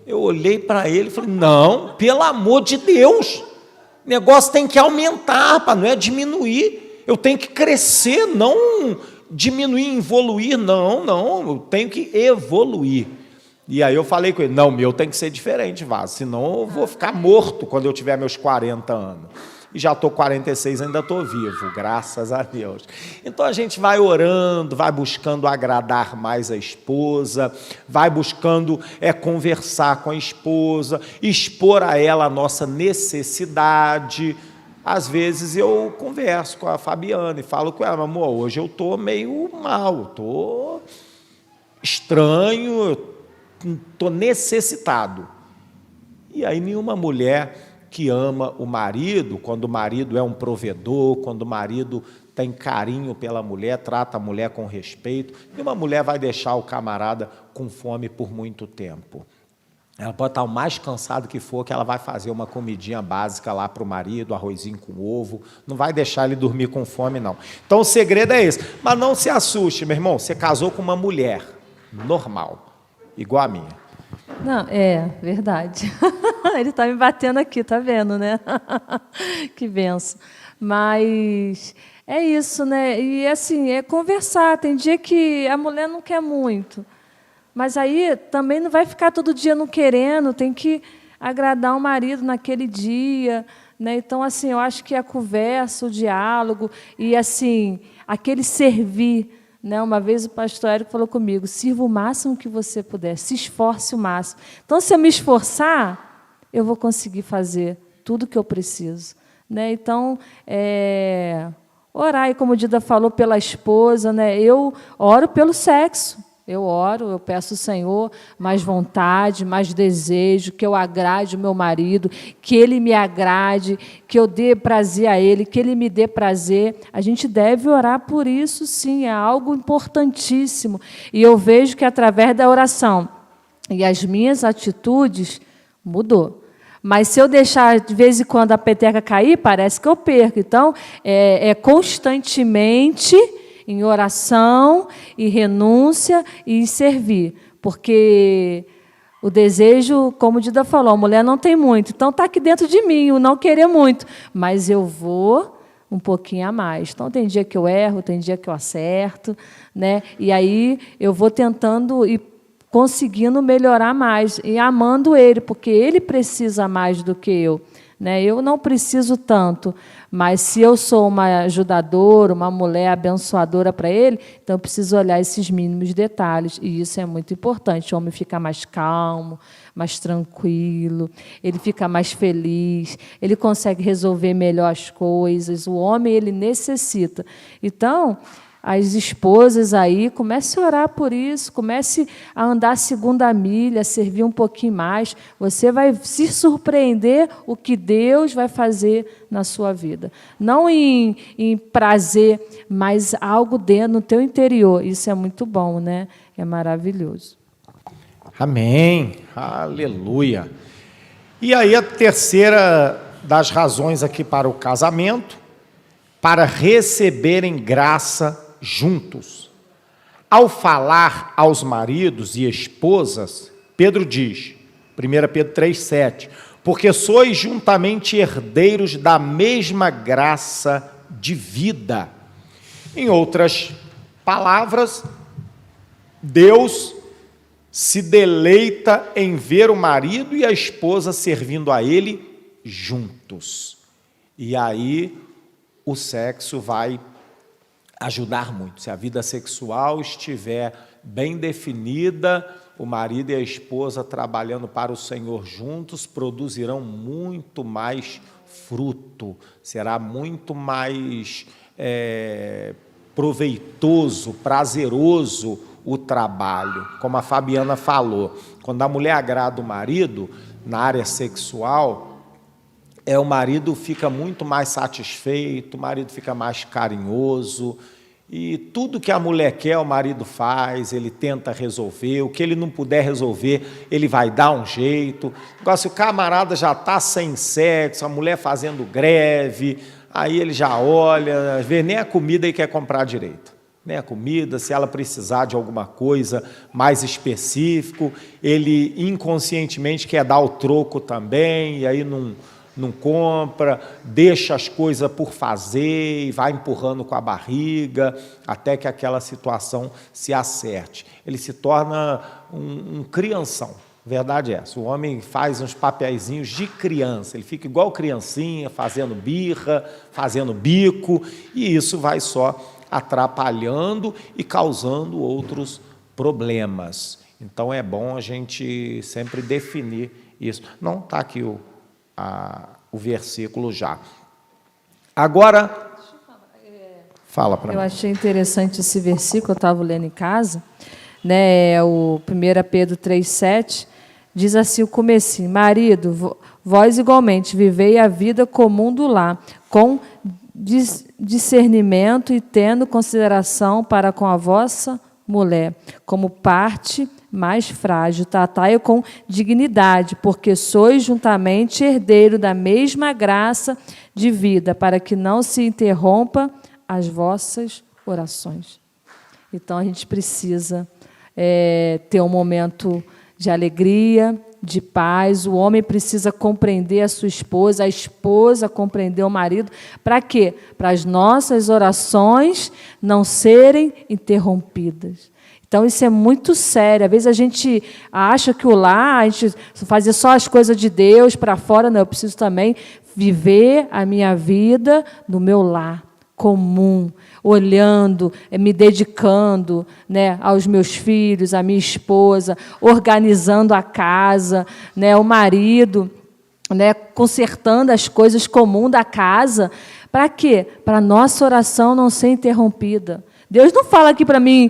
Eu olhei para ele e falei, não, pelo amor de Deus, o negócio tem que aumentar, rapaz, não é diminuir, eu tenho que crescer, não diminuir, evoluir, não, eu tenho que evoluir. E aí eu falei com ele, não, meu tem que ser diferente, Vaz, senão eu vou ficar morto quando eu tiver meus 40 anos. E já estou 46, ainda estou vivo, graças a Deus. Então a gente vai orando, vai buscando agradar mais a esposa, vai buscando conversar com a esposa, expor a ela a nossa necessidade. Às vezes eu converso com a Fabiana e falo com ela, amor, hoje eu estou meio mal, estou estranho, estou necessitado. E aí nenhuma mulher que ama o marido, quando o marido é um provedor, quando o marido tem carinho pela mulher, trata a mulher com respeito, nenhuma mulher vai deixar o camarada com fome por muito tempo. Ela pode estar o mais cansado que for, que ela vai fazer uma comidinha básica lá para o marido, arrozinho com ovo, não vai deixar ele dormir com fome, não. Então o segredo é esse. Mas não se assuste, meu irmão, você casou com uma mulher normal, igual a minha. Não, é verdade. Ele está me batendo aqui, tá vendo, né? Que benção. Mas é isso, né? E assim, é conversar. Tem dia que a mulher não quer muito. Mas aí também não vai ficar todo dia não querendo, tem que agradar o marido naquele dia, né? Então, assim, eu acho que a conversa, o diálogo e assim, aquele servir. Né? Uma vez o pastor Érico falou comigo, sirva o máximo que você puder, se esforce o máximo. Então, se eu me esforçar, eu vou conseguir fazer tudo o que eu preciso. Né? Então, orar, e como a Dida falou, pela esposa, né? Eu oro pelo sexo. Eu oro, eu peço ao Senhor mais vontade, mais desejo, que eu agrade o meu marido, que ele me agrade, que eu dê prazer a ele, que ele me dê prazer. A gente deve orar por isso, sim, é algo importantíssimo. E eu vejo que, através da oração e as minhas atitudes, mudou. Mas se eu deixar, de vez em quando, a peteca cair, parece que eu perco. Então, constantemente em oração e renúncia e em servir. Porque o desejo, como Dida falou, a mulher não tem muito, então está aqui dentro de mim, o não querer muito, mas eu vou um pouquinho a mais. Então, tem dia que eu erro, tem dia que eu acerto, né? E aí eu vou tentando e conseguindo melhorar mais, e amando ele, porque ele precisa mais do que eu. Né? Eu não preciso tanto, mas se eu sou uma ajudadora, uma mulher abençoadora para ele, então eu preciso olhar esses mínimos detalhes, e isso é muito importante. O homem fica mais calmo, mais tranquilo, ele fica mais feliz, ele consegue resolver melhor as coisas, o homem ele necessita. Então, as esposas aí, comece a orar por isso, comece a andar a segunda milha, a servir um pouquinho mais. Você vai se surpreender o que Deus vai fazer na sua vida. Não em prazer, mas algo dentro, no teu interior. Isso é muito bom, né? É maravilhoso. Amém. Aleluia. E aí a terceira das razões aqui para o casamento, para receberem graça juntos. Ao falar aos maridos e esposas, Pedro diz, 1 Pedro 3,7, porque sois juntamente herdeiros da mesma graça de vida. Em outras palavras, Deus se deleita em ver o marido e a esposa servindo a ele juntos. E aí o sexo vai ajudar muito. Se a vida sexual estiver bem definida, o marido e a esposa trabalhando para o Senhor juntos, produzirão muito mais fruto, será muito mais proveitoso, prazeroso o trabalho. Como a Fabiana falou, quando a mulher agrada o marido, na área sexual, o marido fica muito mais satisfeito, o marido fica mais carinhoso, e tudo que a mulher quer, o marido faz, ele tenta resolver, o que ele não puder resolver, ele vai dar um jeito. Agora, se o camarada já está sem sexo, a mulher fazendo greve, aí ele já olha, vê, nem a comida ele quer comprar direito. Nem a comida, se ela precisar de alguma coisa mais específico, ele inconscientemente quer dar o troco também, e aí não compra, deixa as coisas por fazer e vai empurrando com a barriga até que aquela situação se acerte. Ele se torna um crianção, verdade é essa. O homem faz uns papeizinhos de criança, ele fica igual criancinha, fazendo birra, fazendo bico, e isso vai só atrapalhando e causando outros problemas. Então é bom a gente sempre definir isso. Não está aqui o versículo já. Agora, fala para mim. Eu achei interessante esse versículo, eu estava lendo em casa, né, o 1 Pedro 3,7, diz assim o comecinho: marido, vós igualmente vivei a vida comum do lar, com discernimento e tendo consideração para com a vossa mulher, como parte mais frágil, tratai-o com dignidade, porque sois juntamente herdeiro da mesma graça de vida, para que não se interrompa as vossas orações. Então, a gente precisa ter um momento de alegria, de paz. O homem precisa compreender a sua esposa, a esposa compreender o marido. Para quê? Para as nossas orações não serem interrompidas. Então, isso é muito sério. Às vezes a gente acha que o lar, a gente fazer só as coisas de Deus para fora. Não, eu preciso também viver a minha vida no meu lar comum, olhando, me dedicando, né, aos meus filhos, à minha esposa, organizando a casa, né, o marido, né, consertando as coisas comuns da casa. Para quê? Para a nossa oração não ser interrompida. Deus não fala aqui para mim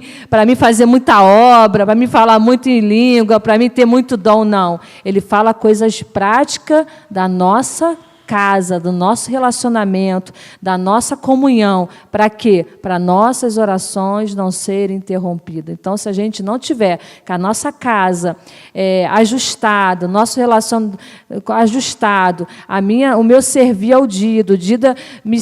fazer muita obra, para mim falar muito em língua, para mim ter muito dom, não. Ele fala coisas práticas da nossa casa, do nosso relacionamento, da nossa comunhão. Para quê? Para nossas orações não serem interrompidas. Então, se a gente não tiver com a nossa casa ajustada, nosso relacionamento ajustado, o meu servir ao Dida, o Dida me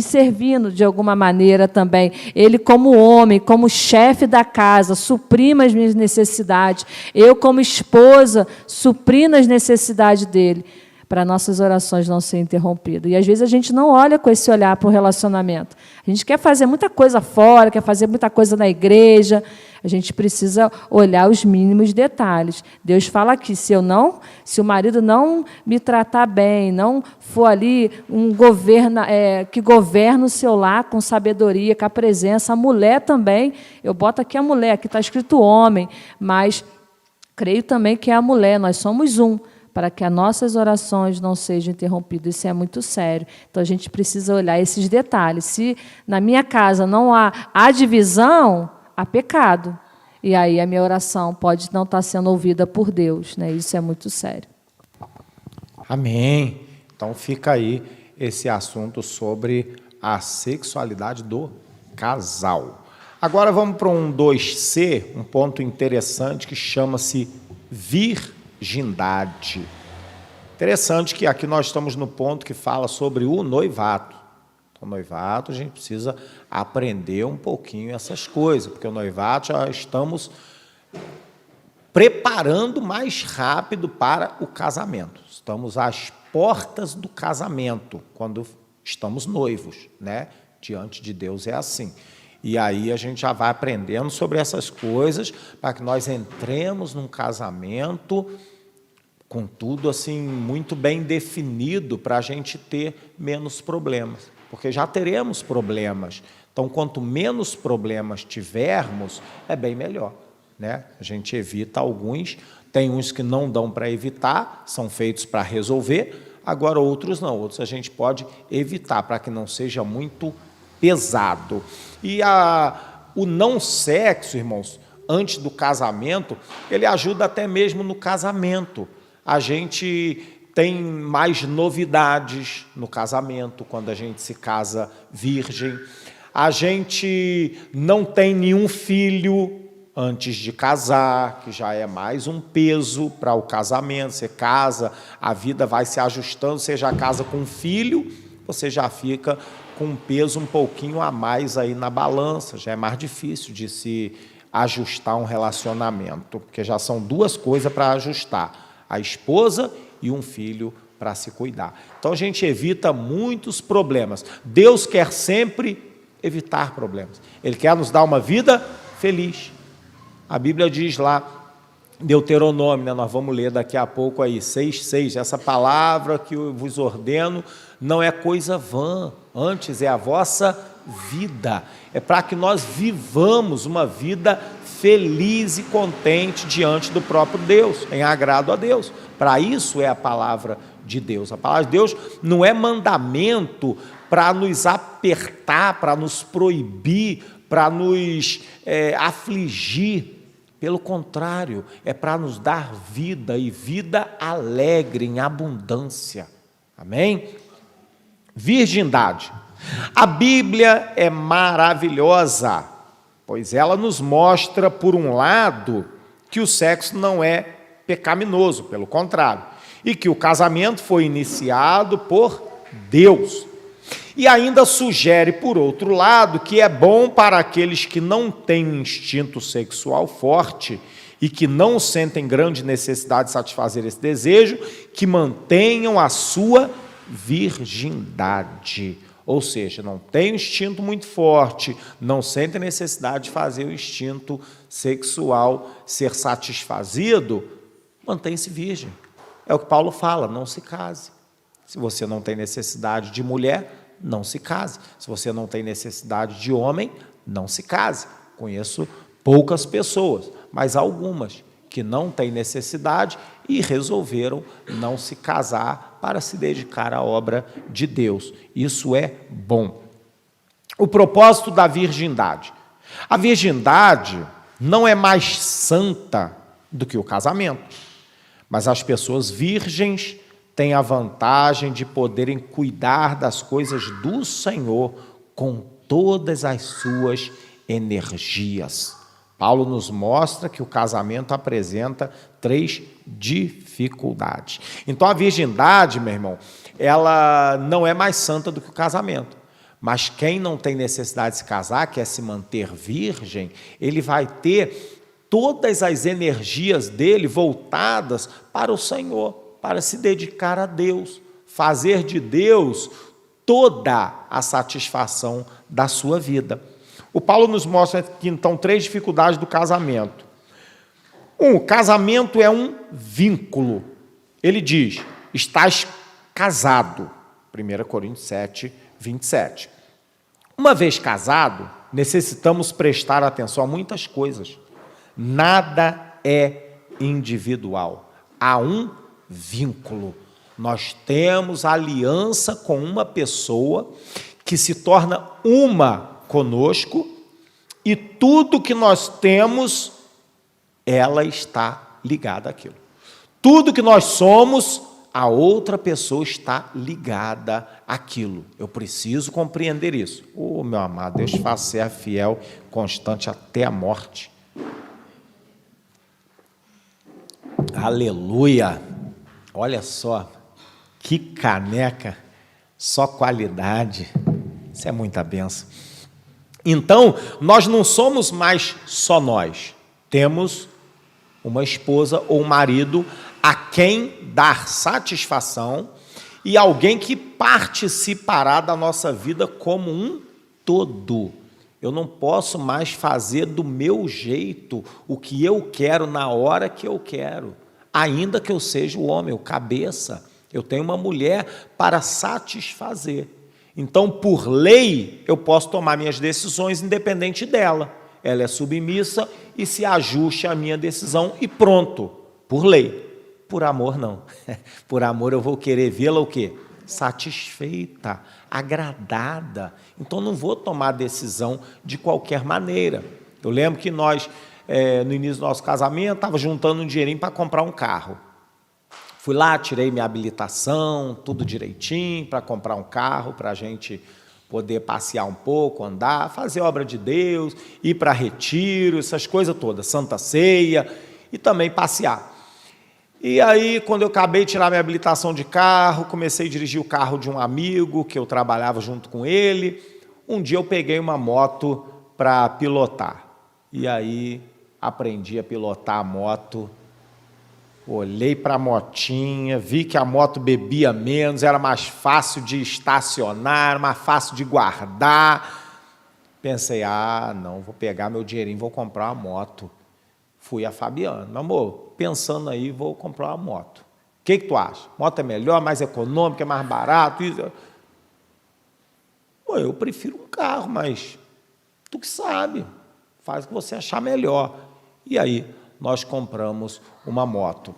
servindo de alguma maneira também, ele como homem, como chefe da casa, suprindo as minhas necessidades, eu como esposa, suprindo as necessidades dele, para nossas orações não serem interrompidas. E, às vezes, a gente não olha com esse olhar para o relacionamento. A gente quer fazer muita coisa fora, quer fazer muita coisa na igreja. A gente precisa olhar os mínimos detalhes. Deus fala aqui, se o marido não me tratar bem, não for ali que governa o seu lar com sabedoria, com a presença, a mulher também, eu boto aqui a mulher, aqui está escrito homem, mas creio também que é a mulher, nós somos um, para que as nossas orações não sejam interrompidas. Isso é muito sério. Então, a gente precisa olhar esses detalhes. Se na minha casa não há divisão, há pecado. E aí a minha oração pode não estar sendo ouvida por Deus. Né? Isso é muito sério. Amém. Então, fica aí esse assunto sobre a sexualidade do casal. Agora, vamos para um 2C, um ponto interessante que chama-se virgindade. Interessante que aqui nós estamos no ponto que fala sobre o noivado. Então, o noivado, a gente precisa aprender um pouquinho essas coisas, porque o noivado já estamos preparando mais rápido para o casamento. Estamos às portas do casamento, quando estamos noivos, né? Diante de Deus é assim. E aí a gente já vai aprendendo sobre essas coisas para que nós entremos num casamento com tudo assim muito bem definido para a gente ter menos problemas, porque já teremos problemas. Então, quanto menos problemas tivermos, é bem melhor, né? A gente evita alguns, tem uns que não dão para evitar, são feitos para resolver, agora outros não, outros a gente pode evitar para que não seja muito pesado. E o não sexo, irmãos, antes do casamento, ele ajuda até mesmo no casamento. A gente tem mais novidades no casamento, quando a gente se casa virgem. A gente não tem nenhum filho antes de casar, que já é mais um peso para o casamento. Você casa, a vida vai se ajustando, você já casa com um filho, você já fica com um peso um pouquinho a mais aí na balança, já é mais difícil de se ajustar um relacionamento, porque já são duas coisas para ajustar, a esposa e um filho para se cuidar. Então, a gente evita muitos problemas. Deus quer sempre evitar problemas. Ele quer nos dar uma vida feliz. A Bíblia diz lá, Deuteronômio, né, nós vamos ler daqui a pouco aí, 6:6, essa palavra que eu vos ordeno não é coisa vã, antes é a vossa vida. É para que nós vivamos uma vida feliz e contente diante do próprio Deus, em agrado a Deus. Para isso é a palavra de Deus. A palavra de Deus não é mandamento para nos apertar, para nos proibir, para nos afligir. Pelo contrário, é para nos dar vida, e vida alegre, em abundância. Amém? Virgindade. A Bíblia é maravilhosa, pois ela nos mostra, por um lado, que o sexo não é pecaminoso, pelo contrário, e que o casamento foi iniciado por Deus. E ainda sugere, por outro lado, que é bom para aqueles que não têm um instinto sexual forte e que não sentem grande necessidade de satisfazer esse desejo, que mantenham a sua virgindade. Ou seja, não tem um instinto muito forte, não sentem necessidade de fazer o instinto sexual ser satisfazido, mantém-se virgem. É o que Paulo fala, não se case. Se você não tem necessidade de mulher, não se case. Se você não tem necessidade de homem, não se case. Conheço poucas pessoas, mas algumas que não têm necessidade e resolveram não se casar para se dedicar à obra de Deus. Isso é bom. O propósito da virgindade. A virgindade não é mais santa do que o casamento, mas as pessoas virgens têm a vantagem de poderem cuidar das coisas do Senhor com todas as suas energias. Paulo nos mostra que o casamento apresenta 3 dificuldades. Então, a virgindade, meu irmão, ela não é mais santa do que o casamento. Mas quem não tem necessidade de se casar, quer se manter virgem, ele vai ter todas as energias dele voltadas para o Senhor, para se dedicar a Deus, fazer de Deus toda a satisfação da sua vida. O Paulo nos mostra aqui, então, 3 dificuldades do casamento. O casamento é um vínculo. Ele diz, estás casado. 1 Coríntios 7, 27. Uma vez casado, necessitamos prestar atenção a muitas coisas. Nada é individual. Há um vínculo. Nós temos aliança com uma pessoa que se torna uma conosco e tudo que nós temos, ela está ligada àquilo. Tudo que nós somos, a outra pessoa está ligada àquilo. Eu preciso compreender isso. Meu amado, Deus faz ser fiel, constante até a morte. Aleluia! Olha só, que caneca, só qualidade. Isso é muita bênção. Então, nós não somos mais só nós. Temos uma esposa ou um marido a quem dar satisfação e alguém que participará da nossa vida como um todo. Eu não posso mais fazer do meu jeito o que eu quero na hora que eu quero, ainda que eu seja o homem, o cabeça. Eu tenho uma mulher para satisfazer. Então, por lei, eu posso tomar minhas decisões independente dela. Ela é submissa e se ajuste à minha decisão e pronto, por lei. Por amor, não. Por amor, eu vou querer vê-la o quê? Satisfeita, agradada. Então, não vou tomar decisão de qualquer maneira. Eu lembro que nós, no início do nosso casamento, estava juntando um dinheirinho para comprar um carro. Fui lá, tirei minha habilitação, tudo direitinho, para comprar um carro, para a gente poder passear um pouco, andar, fazer obra de Deus, ir para retiro, essas coisas todas, Santa Ceia, e também passear. E aí, quando eu acabei de tirar minha habilitação de carro, comecei a dirigir o carro de um amigo, que eu trabalhava junto com ele, um dia eu peguei uma moto para pilotar. E aí, aprendi a pilotar a moto. Olhei para a motinha, vi que a moto bebia menos, era mais fácil de estacionar, mais fácil de guardar. Pensei, não, vou pegar meu dinheirinho, vou comprar uma moto. Fui a Fabiana, meu amor, pensando aí, vou comprar uma moto. O que tu acha? Moto é melhor, mais econômica, é mais barato? Eu prefiro um carro, mas tu que sabe, faz o que você achar melhor. E aí, nós compramos uma moto.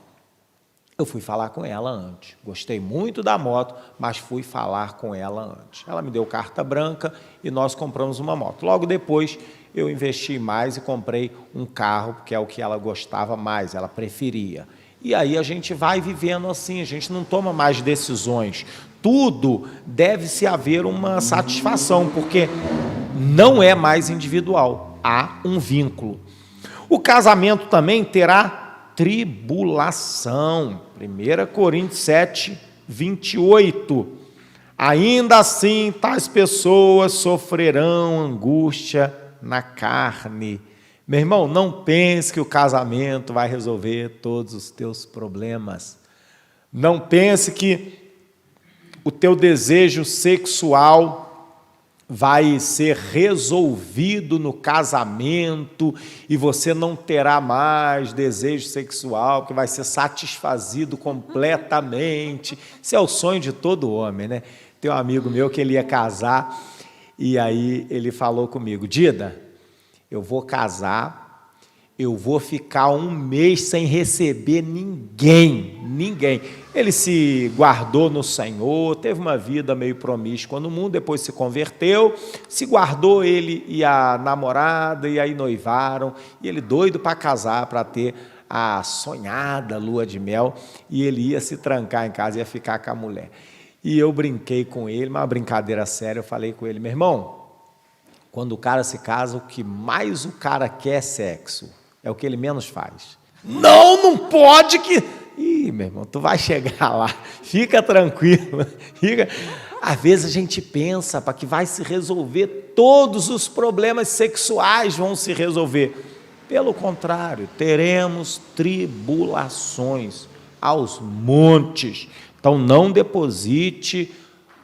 Eu fui falar com ela antes. Gostei muito da moto, mas fui falar com ela antes. Ela me deu carta branca e nós compramos uma moto. Logo depois, eu investi mais e comprei um carro, que é o que ela gostava mais, ela preferia. E aí a gente vai vivendo assim, a gente não toma mais decisões. Tudo deve-se haver uma satisfação, porque não é mais individual, há um vínculo. O casamento também terá tribulação. 1 Coríntios 7, 28. Ainda assim, tais pessoas sofrerão angústia na carne. Meu irmão, não pense que o casamento vai resolver todos os teus problemas. Não pense que o teu desejo sexual vai ser resolvido no casamento e você não terá mais desejo sexual, que vai ser satisfazido completamente. Isso é o sonho de todo homem, né? Tem um amigo meu que ele ia casar e aí ele falou comigo, Dida, eu vou casar, eu vou ficar 1 mês sem receber ninguém. Ele se guardou no Senhor, teve uma vida meio promíscua no mundo, depois se converteu, se guardou ele e a namorada, e aí noivaram, e ele doido para casar, para ter a sonhada lua de mel, e ele ia se trancar em casa, ia ficar com a mulher. E eu brinquei com ele, uma brincadeira séria, eu falei com ele, meu irmão, quando o cara se casa, o que mais o cara quer é sexo, é o que ele menos faz. Não pode que... Ih, meu irmão, tu vai chegar lá, fica tranquilo, fica... Às vezes a gente pensa para que vai se resolver, todos os problemas sexuais vão se resolver. Pelo contrário, teremos tribulações aos montes. Então não deposite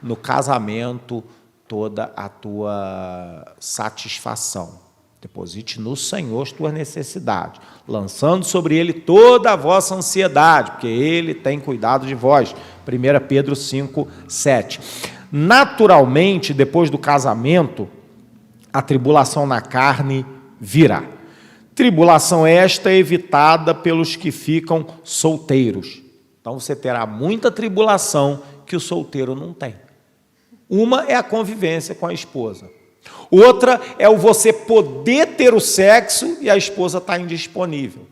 no casamento toda a tua satisfação. Deposite no Senhor as tuas necessidades, lançando sobre Ele toda a vossa ansiedade, porque Ele tem cuidado de vós. 1 Pedro 5, 7. Naturalmente, depois do casamento, a tribulação na carne virá. Tribulação esta é evitada pelos que ficam solteiros. Então você terá muita tribulação que o solteiro não tem. Uma é a convivência com a esposa. Outra é o você poder ter o sexo e a esposa está indisponível.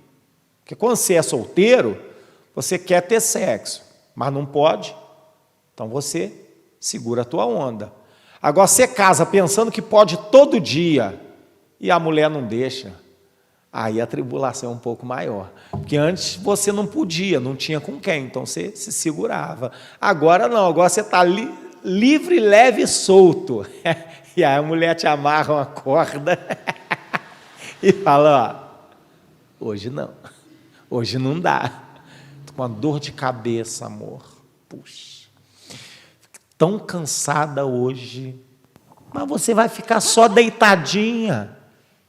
Porque quando você é solteiro, você quer ter sexo, mas não pode, então você segura a tua onda. Agora você casa pensando que pode todo dia e a mulher não deixa, aí a tribulação é um pouco maior. Porque antes você não podia, não tinha com quem, então você se segurava. Agora não, agora você está livre, leve e solto. E aí a mulher te amarra uma corda e fala, ó, hoje não dá. Estou com uma dor de cabeça, amor. Puxa, tão cansada hoje, mas você vai ficar só deitadinha.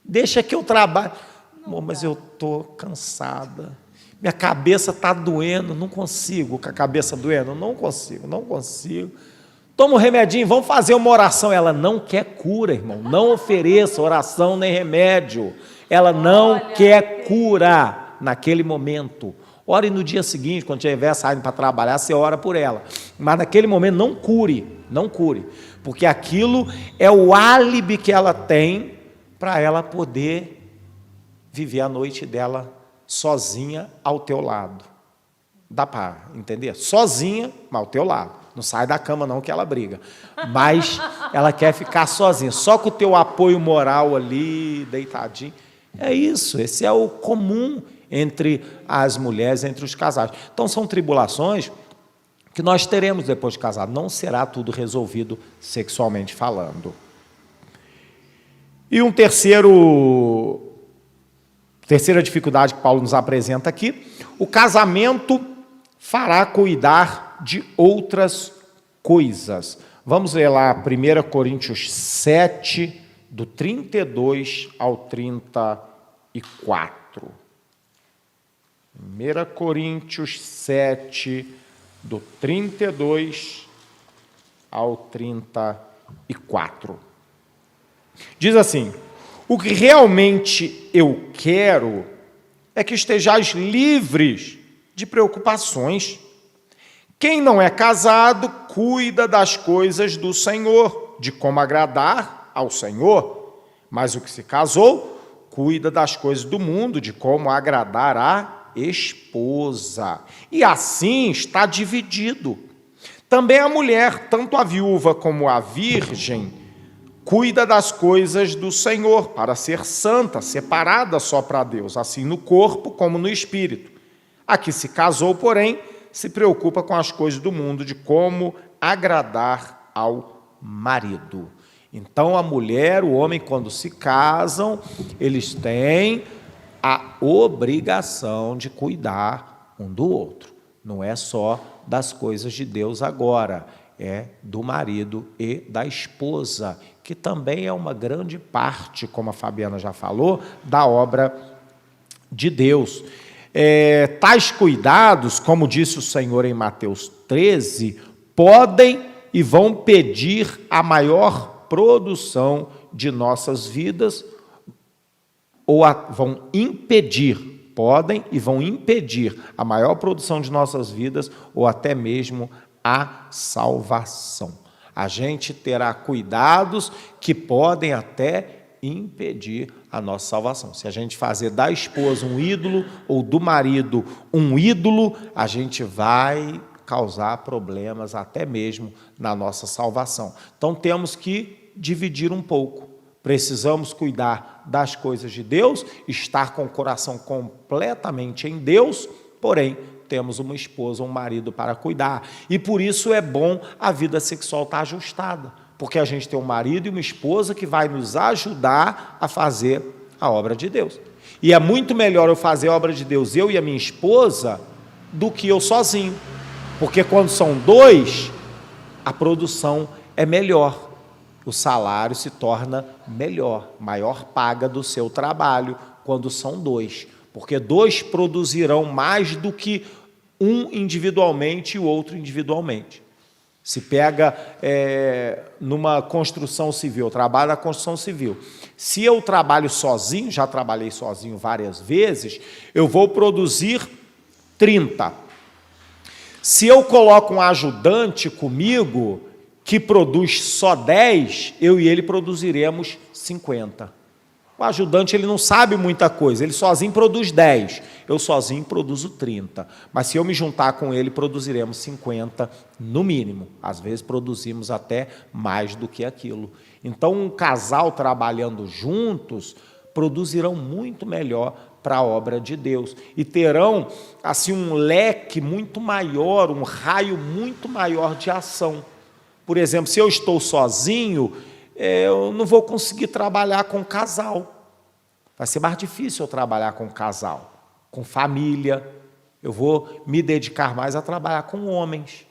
Deixa que eu trabalhe. Amor, mas eu estou cansada. Minha cabeça está doendo, não consigo com a cabeça doendo, não consigo. Toma um remedinho, vamos fazer uma oração. Ela não quer cura, irmão. Não ofereça oração nem remédio. Ela não quer cura naquele momento. Ore no dia seguinte, quando estiver saindo para trabalhar, você ora por ela. Mas naquele momento não cure. Porque aquilo é o álibi que ela tem para ela poder viver a noite dela sozinha ao teu lado. Dá para entender? Sozinha, mas ao teu lado. Não sai da cama não que ela briga. Mas ela quer ficar sozinha. Só com o teu apoio moral ali, deitadinho. É isso, esse é o comum entre as mulheres, entre os casais. Então são tribulações que nós teremos depois de casado. Não será tudo resolvido sexualmente falando. E terceira dificuldade que Paulo nos apresenta aqui, o casamento fará cuidar de outras coisas. Vamos ler lá 1 Coríntios 7, do 32 ao 34. 1 Coríntios 7, do 32 ao 34. Diz assim, o que realmente eu quero é que estejais livres de preocupações. Quem não é casado, cuida das coisas do Senhor, de como agradar ao Senhor. Mas o que se casou, cuida das coisas do mundo, de como agradar a esposa. E assim está dividido. Também a mulher, tanto a viúva como a virgem, cuida das coisas do Senhor, para ser santa, separada só para Deus, assim no corpo como no espírito. A que se casou, porém, se preocupa com as coisas do mundo, de como agradar ao marido. Então, a mulher, o homem, quando se casam, eles têm a obrigação de cuidar um do outro. Não é só das coisas de Deus agora, é do marido e da esposa, que também é uma grande parte, como a Fabiana já falou, da obra de Deus. Tais cuidados, como disse o Senhor em Mateus 13, podem e vão pedir a maior produção de nossas vidas, ou vão impedir, podem e vão impedir a maior produção de nossas vidas, ou até mesmo a salvação. A gente terá cuidados que podem até impedir a nossa salvação. Se a gente fazer da esposa um ídolo ou do marido um ídolo, a gente vai causar problemas até mesmo na nossa salvação. Então temos que dividir um pouco. Precisamos cuidar das coisas de Deus, estar com o coração completamente em Deus, porém temos uma esposa, um marido para cuidar. E por isso é bom a vida sexual estar ajustada, porque a gente tem um marido e uma esposa que vai nos ajudar a fazer a obra de Deus. E é muito melhor eu fazer a obra de Deus, eu e a minha esposa, do que eu sozinho. Porque quando são dois, a produção é melhor, o salário se torna melhor, maior paga do seu trabalho quando são dois. Porque dois produzirão mais do que um individualmente e o outro individualmente. Se pega numa construção civil, eu trabalho na construção civil. Se eu trabalho sozinho, já trabalhei sozinho várias vezes, eu vou produzir 30. Se eu coloco um ajudante comigo, que produz só 10, eu e ele produziremos 50. O ajudante ele não sabe muita coisa, ele sozinho produz 10, eu sozinho produzo 30. Mas se eu me juntar com ele, produziremos 50 no mínimo. Às vezes produzimos até mais do que aquilo. Então um casal trabalhando juntos produzirão muito melhor para a obra de Deus e terão assim um leque muito maior, um raio muito maior de ação. Por exemplo, se eu estou sozinho, eu não vou conseguir trabalhar com casal. Vai ser mais difícil eu trabalhar com casal, com família. Eu vou me dedicar mais a trabalhar com homens,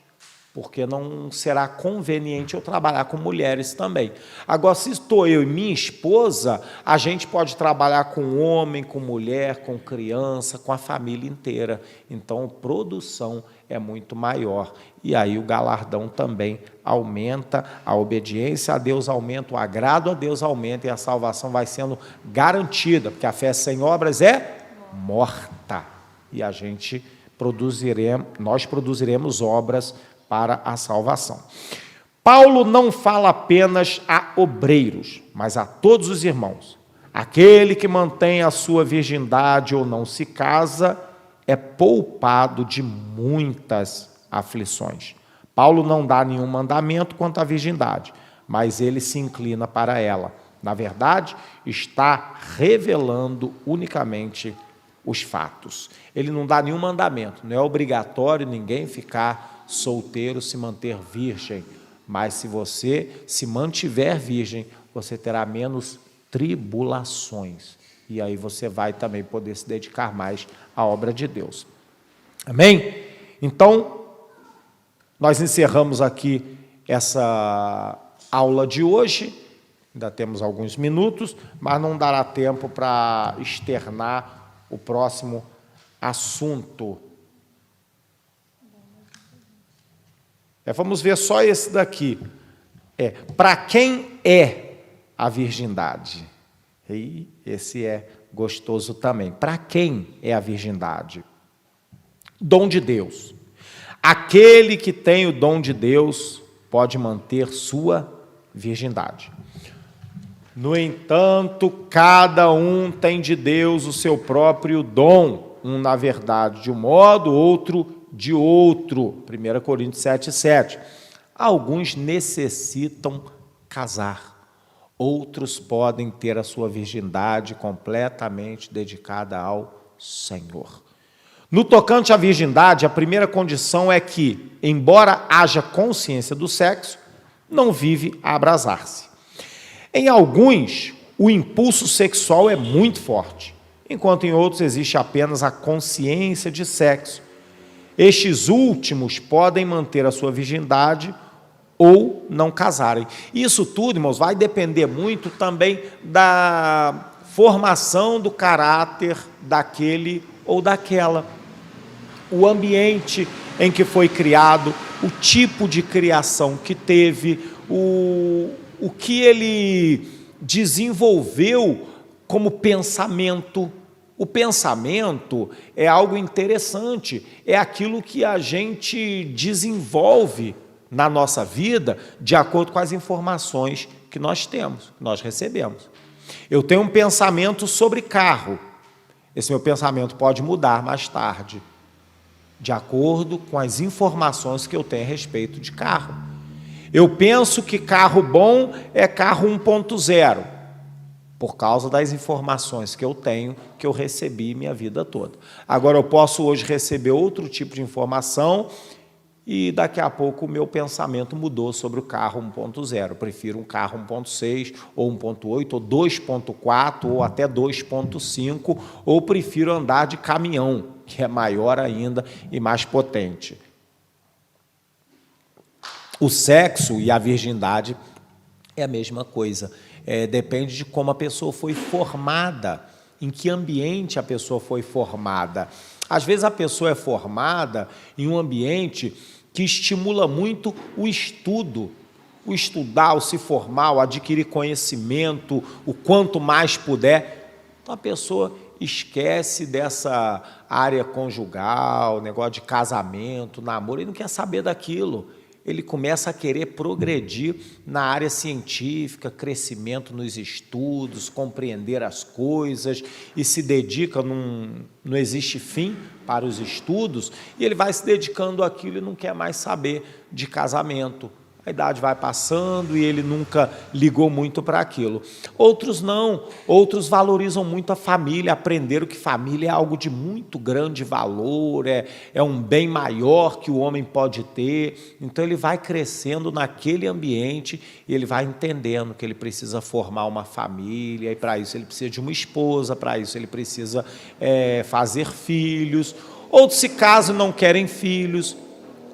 porque não será conveniente eu trabalhar com mulheres também. Agora, se estou eu e minha esposa, a gente pode trabalhar com homem, com mulher, com criança, com a família inteira. Então, a produção é muito maior. E aí o galardão também aumenta, a obediência a Deus aumenta, o agrado a Deus aumenta e a salvação vai sendo garantida, porque a fé sem obras é morta. E a gente nós produziremos obras para a salvação. Paulo não fala apenas a obreiros, mas a todos os irmãos. Aquele que mantém a sua virgindade ou não se casa é poupado de muitas aflições. Paulo não dá nenhum mandamento quanto à virgindade, mas ele se inclina para ela. Na verdade, está revelando unicamente os fatos. Ele não dá nenhum mandamento, não é obrigatório ninguém ficar solteiro, se manter virgem, mas se você se mantiver virgem, você terá menos tribulações, e aí você vai também poder se dedicar mais à obra de Deus. Amém? Então, nós encerramos aqui essa aula de hoje, ainda temos alguns minutos, mas não dará tempo para externar o próximo assunto. Vamos ver só esse daqui. Para quem é a virgindade? E esse é gostoso também. Para quem é a virgindade? Dom de Deus. Aquele que tem o dom de Deus pode manter sua virgindade. No entanto, cada um tem de Deus o seu próprio dom, um na verdade de um modo, outro de outro. 1 Coríntios 7:7. Alguns necessitam casar, outros podem ter a sua virgindade completamente dedicada ao Senhor. No tocante à virgindade, a primeira condição é que, embora haja consciência do sexo, não vive a abrasar-se. Em alguns, o impulso sexual é muito forte, enquanto em outros existe apenas a consciência de sexo. Estes últimos podem manter a sua virgindade ou não casarem. Isso tudo, irmãos, vai depender muito também da formação do caráter daquele ou daquela. O ambiente em que foi criado, o tipo de criação que teve, o que ele desenvolveu como pensamento. O pensamento é algo interessante, é aquilo que a gente desenvolve na nossa vida de acordo com as informações que nós temos, que nós recebemos. Eu tenho um pensamento sobre carro. Esse meu pensamento pode mudar mais tarde, de acordo com as informações que eu tenho a respeito de carro. Eu penso que carro bom é carro 1.0, por causa das informações que eu tenho, que eu recebi minha vida toda. Agora, eu posso hoje receber outro tipo de informação e daqui a pouco o meu pensamento mudou sobre o carro 1.0. Eu prefiro um carro 1.6, ou 1.8, ou 2.4, ou até 2.5, ou prefiro andar de caminhão, que é maior ainda e mais potente. O sexo e a virgindade é a mesma coisa. Depende de como a pessoa foi formada, em que ambiente a pessoa foi formada. Às vezes a pessoa é formada em um ambiente que estimula muito o estudo, o estudar, o se formar, o adquirir conhecimento, o quanto mais puder. Então a pessoa esquece dessa área conjugal, negócio de casamento, namoro, ele não quer saber daquilo. Ele começa a querer progredir na área científica, crescimento nos estudos, compreender as coisas, e se dedica, não existe fim para os estudos, e ele vai se dedicando àquilo e não quer mais saber de casamento. A idade vai passando e ele nunca ligou muito para aquilo. Outros não, outros valorizam muito a família, aprenderam que família é algo de muito grande valor, é um bem maior que o homem pode ter. Então ele vai crescendo naquele ambiente e ele vai entendendo que ele precisa formar uma família, e para isso ele precisa de uma esposa, para isso ele precisa fazer filhos. Outros se casam e não querem filhos.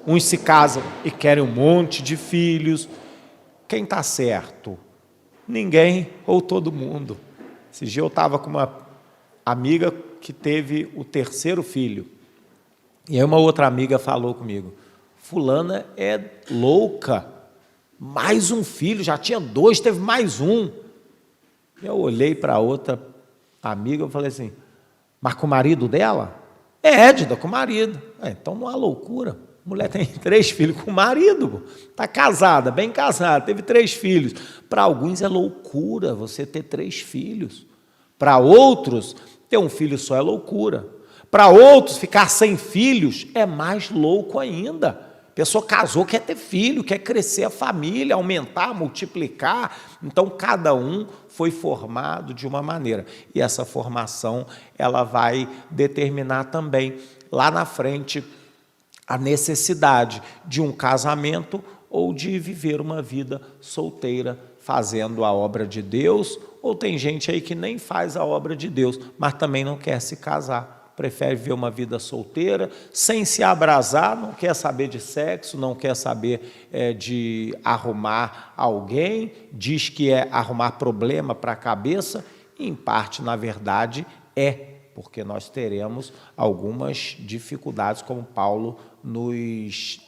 Uns se casam e querem um monte de filhos. Quem está certo? Ninguém ou todo mundo. Esse dia eu estava com uma amiga que teve o 3º filho. E aí uma outra amiga falou comigo: fulana é louca, mais um filho, já tinha 2, teve mais um. Eu olhei para outra amiga e falei assim: mas com o marido dela? Dida, com o marido. Então não há loucura. A mulher tem 3 filhos com o marido, está casada, bem casada, teve 3 filhos. Para alguns é loucura você ter 3 filhos. Para outros, ter um filho só é loucura. Para outros, ficar sem filhos é mais louco ainda. A pessoa casou, quer ter filho, quer crescer a família, aumentar, multiplicar. Então, cada um foi formado de uma maneira. E essa formação, ela vai determinar também, lá na frente, a necessidade de um casamento ou de viver uma vida solteira, fazendo a obra de Deus. Ou tem gente aí que nem faz a obra de Deus, mas também não quer se casar, prefere viver uma vida solteira, sem se abrasar, não quer saber de sexo, não quer saber de arrumar alguém, diz que é arrumar problema para a cabeça, e em parte, na verdade, porque nós teremos algumas dificuldades, como Paulo nos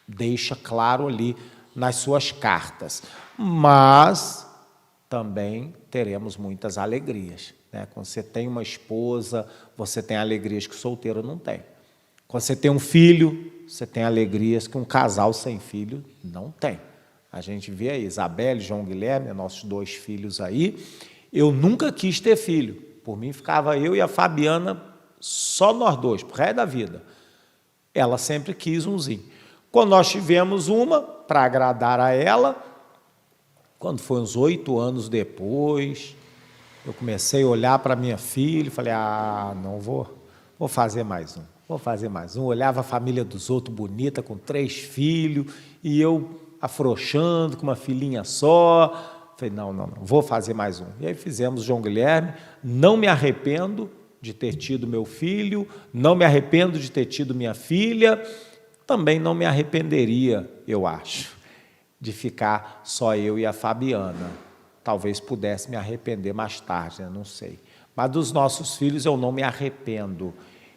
deixa claro ali nas suas cartas. Mas também teremos muitas alegrias, né? Quando você tem uma esposa, você tem alegrias que o solteiro não tem. Quando você tem um filho, você tem alegrias que um casal sem filho não tem. A gente vê aí, Isabelle, João Guilherme, nossos 2 filhos aí. Eu nunca quis ter filho. Por mim, ficava eu e a Fabiana, só nós 2, pro resto da vida. Ela sempre quis umzinho. Quando nós tivemos uma, para agradar a ela, quando foi uns 8 anos depois, eu comecei a olhar para minha filha e falei: não vou fazer mais um. Vou fazer mais um. Olhava a família dos outros bonita, com 3 filhos, e eu afrouxando com uma filhinha só. Falei: não, vou fazer mais um. E aí fizemos João Guilherme. Não me arrependo de ter tido meu filho, não me arrependo de ter tido minha filha, também não me arrependeria, eu acho, de ficar só eu e a Fabiana. Talvez pudesse me arrepender mais tarde, né? Não sei. Mas dos nossos filhos eu não me arrependo.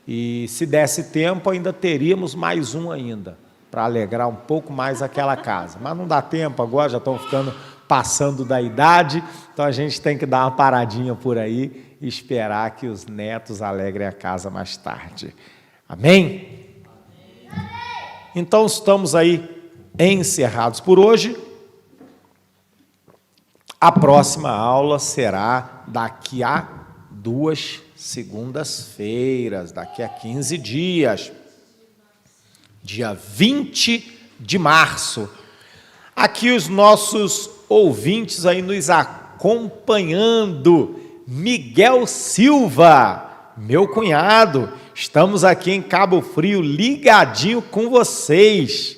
E se desse tempo, ainda teríamos mais um ainda, para alegrar um pouco mais aquela casa. Mas não dá tempo agora, já estão passando da idade, então a gente tem que dar uma paradinha por aí e esperar que os netos alegrem a casa mais tarde. Amém? Então estamos aí encerrados por hoje. A próxima aula será daqui a 2 segundas-feiras, daqui a 15 dias, dia 20 de março. Aqui os nossos ouvintes aí nos acompanhando. Miguel Silva, meu cunhado, estamos aqui em Cabo Frio, ligadinho com vocês.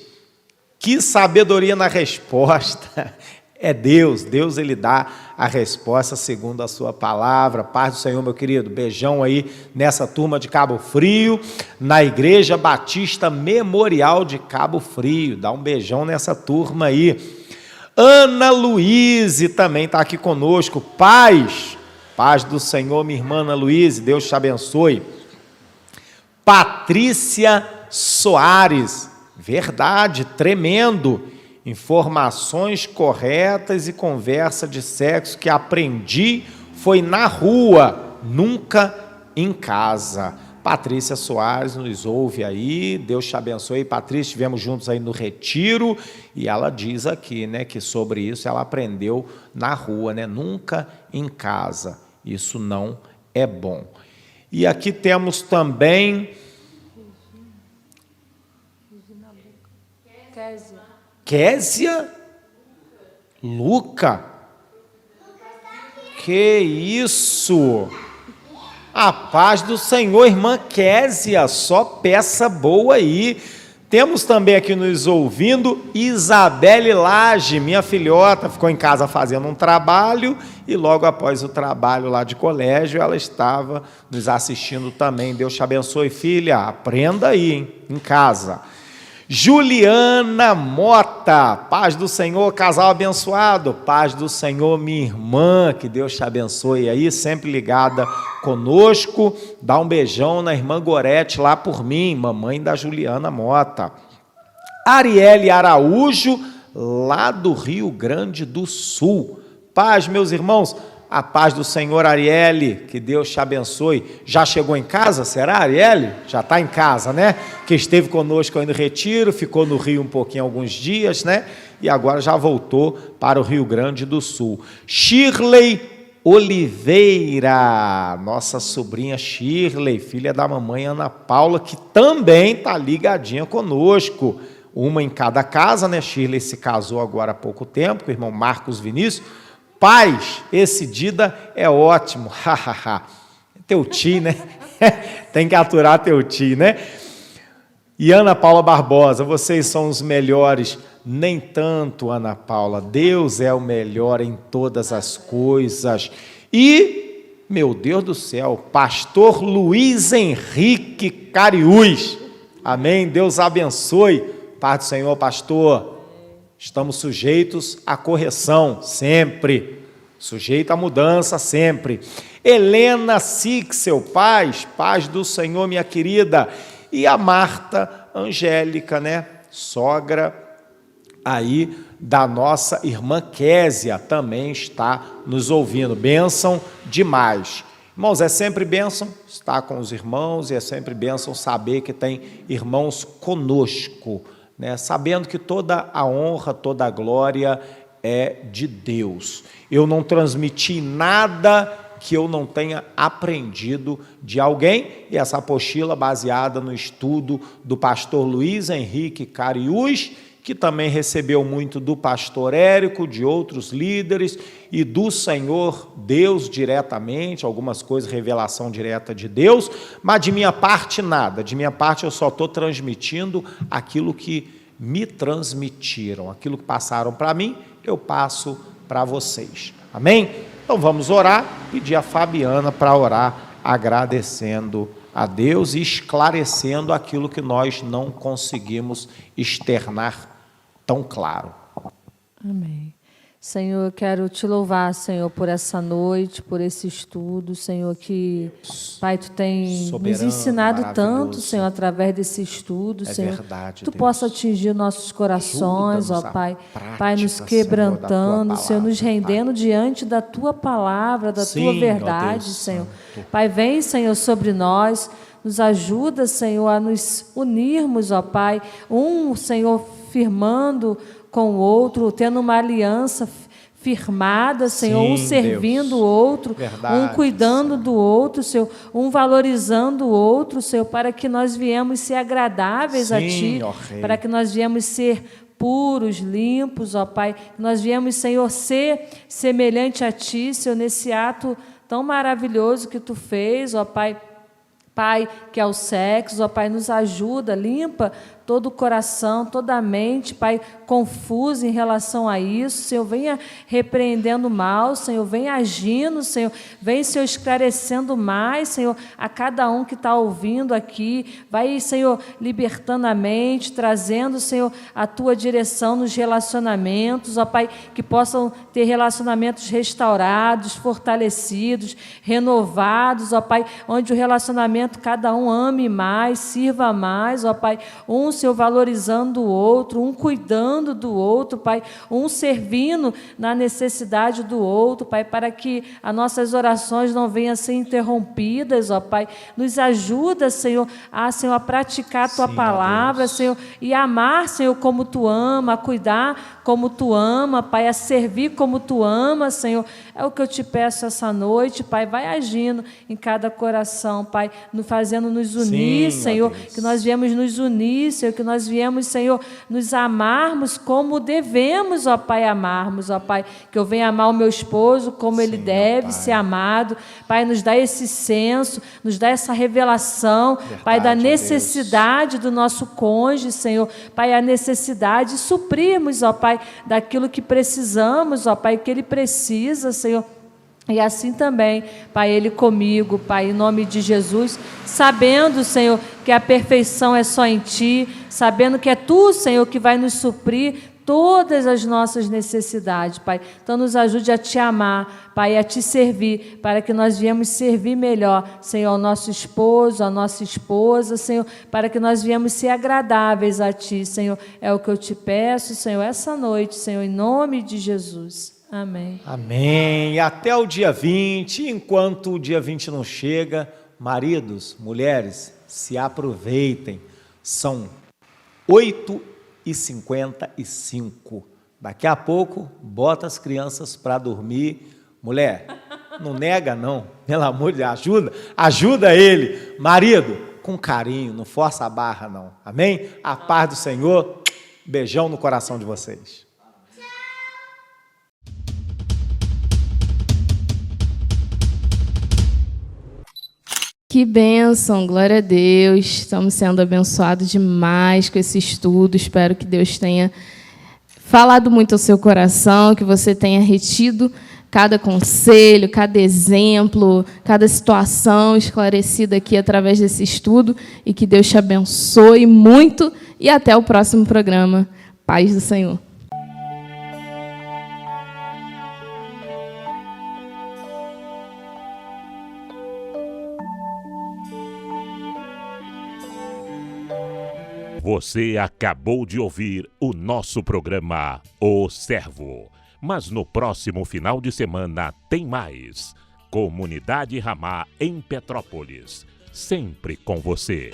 Que sabedoria na resposta. É Deus, Ele dá a resposta segundo a sua palavra. Paz do Senhor, meu querido. Beijão aí nessa turma de Cabo Frio, na Igreja Batista Memorial de Cabo Frio. Dá um beijão nessa turma aí. Ana Luíse também está aqui conosco. Paz do Senhor, minha irmã Ana Luíse, Deus te abençoe. Patrícia Soares, verdade, tremendo. Informações corretas e conversa de sexo que aprendi foi na rua, nunca em casa. Patrícia Soares nos ouve aí, Deus te abençoe. Patrícia, estivemos juntos aí no retiro e ela diz aqui, né, que sobre isso ela aprendeu na rua, né, nunca em casa. Isso não é bom. E aqui temos também Késia Luca. Que isso? A paz do Senhor, irmã Késia, só peça boa aí. Temos também aqui nos ouvindo Isabelle Lage, minha filhota, ficou em casa fazendo um trabalho e logo após o trabalho lá de colégio, ela estava nos assistindo também. Deus te abençoe, filha, aprenda aí, hein, em casa. Juliana Mota, paz do Senhor, casal abençoado, paz do Senhor, minha irmã, que Deus te abençoe aí, sempre ligada conosco. Dá um beijão na irmã Gorete lá por mim, mamãe da Juliana Mota. Arielle Araújo, lá do Rio Grande do Sul. Paz, meus irmãos, a paz do Senhor, Arielle, que Deus te abençoe. Já chegou em casa, será, Arielle? Já está em casa, né? Que esteve conosco aí no retiro, ficou no Rio um pouquinho, alguns dias, né? E agora já voltou para o Rio Grande do Sul. Shirley Oliveira, nossa sobrinha Shirley, filha da mamãe Ana Paula, que também está ligadinha conosco. Uma em cada casa, né? Shirley se casou agora há pouco tempo, com o irmão Marcos Vinícius. Paz, esse Dida é ótimo, teu tio, né? Tem que aturar teu tio, né? E Ana Paula Barbosa, vocês são os melhores. Nem tanto, Ana Paula, Deus é o melhor em todas as coisas. E, meu Deus do céu, pastor Luiz Henrique Cariús, amém? Deus abençoe. Paz do Senhor, pastor. Estamos sujeitos à correção, sempre. Sujeito à mudança, sempre. Helena Sixel, paz do Senhor, minha querida. E a Marta Angélica, né? Sogra aí da nossa irmã Késia, também está nos ouvindo. Bênção demais. Irmãos, é sempre bênção estar com os irmãos e é sempre bênção saber que tem irmãos conosco, né, sabendo que toda a honra, toda a glória é de Deus. Eu não transmiti nada que eu não tenha aprendido de alguém, e essa apostila baseada no estudo do pastor Luiz Henrique Cariús, que também recebeu muito do pastor Érico, de outros líderes, e do Senhor Deus diretamente, algumas coisas, revelação direta de Deus, mas de minha parte nada, de minha parte eu só estou transmitindo aquilo que me transmitiram, aquilo que passaram para mim, eu passo para vocês, amém? Então vamos orar, pedir a Fabiana para orar, agradecendo a Deus e esclarecendo aquilo que nós não conseguimos externar tão claro. Amém. Senhor, eu quero te louvar, Senhor, por essa noite, por esse estudo, Senhor, que, Pai, Tu tem nos ensinado tanto, Senhor, através desse estudo, Senhor. Verdade, Tu Deus. Possa atingir nossos corações, ó Pai. Pai, nos quebrantando, Senhor, nos rendendo diante da Tua palavra, da Tua verdade, Senhor. Pai, vem, Senhor, sobre nós, nos ajuda, Senhor, a nos unirmos, ó Pai, Senhor, firmando com o outro, tendo uma aliança firmada, Senhor, um Sim, servindo Deus. o outro, Verdade, um cuidando do outro, Senhor, um valorizando o outro, Senhor, para que nós viemos ser agradáveis a Sim, Ti, ó Rei. para que nós viemos ser puros, limpos, ó Pai, que nós viemos, Senhor, ser semelhante a Ti, Senhor, nesse ato tão maravilhoso que Tu fez, ó Pai, Pai, que é o sexo, ó Pai, nos ajuda, limpa todo o coração, toda a mente, Pai, confusa em relação a isso, Senhor, venha repreendendo o mal, Senhor, venha agindo, Senhor, venha, Senhor, esclarecendo mais, Senhor, a cada um que está ouvindo aqui, vai, Senhor, libertando a mente, trazendo, Senhor, a Tua direção nos relacionamentos, ó Pai, que possam ter relacionamentos restaurados, fortalecidos, renovados, ó Pai, onde o relacionamento cada um ame mais, sirva mais, ó Pai, um, Senhor, valorizando o outro, um cuidando do outro, Pai, um servindo na necessidade do outro, Pai, para que as nossas orações não venham a ser interrompidas, ó Pai. Nos ajuda, Senhor, a praticar a Tua palavra, Senhor, e amar, Senhor, como Tu ama, a cuidar como Tu ama, Pai, a servir como Tu ama, Senhor. É o que eu te peço essa noite, Pai, vai agindo em cada coração, Pai, fazendo nos unir, Sim, Senhor, ó Deus. que nós viemos nos unir, Senhor, que nós viemos, Senhor, nos amarmos como devemos, ó Pai, amarmos, ó Pai, que eu venha amar o meu esposo como ele deve Pai. ser amado, Pai, nos dá esse senso, nos dá essa revelação, Verdade, Pai, da ó necessidade do nosso cônjuge, Senhor, Pai, a necessidade de suprirmos, ó Pai, daquilo que precisamos, ó Pai, que ele precisa, Senhor. E assim também, Pai, Ele comigo, Pai, em nome de Jesus, sabendo, Senhor, que a perfeição é só em Ti, sabendo que é Tu, Senhor, que vai nos suprir todas as nossas necessidades, Pai. Então, nos ajude a Te amar, Pai, a Te servir, para que nós viemos servir melhor, Senhor, ao nosso esposo, à nossa esposa, Senhor, para que nós viemos ser agradáveis a Ti, Senhor. É o que eu Te peço, Senhor, essa noite, Senhor, em nome de Jesus. Amém. Amém. Até o dia 20, enquanto o dia 20 não chega, maridos, mulheres, se aproveitem. São 8h55. Daqui a pouco, bota as crianças para dormir. Mulher, não nega não, pelo amor de Deus, ajuda ele. Marido, com carinho, não força a barra não. Amém? A paz do Senhor, beijão no coração de vocês. Que bênção, glória a Deus. Estamos sendo abençoados demais com esse estudo. Espero que Deus tenha falado muito ao seu coração, que você tenha retido cada conselho, cada exemplo, cada situação esclarecida aqui através desse estudo e que Deus te abençoe muito e até o próximo programa. Paz do Senhor. Você acabou de ouvir o nosso programa O Servo. Mas no próximo final de semana tem mais. Comunidade Ramá em Petrópolis. Sempre com você.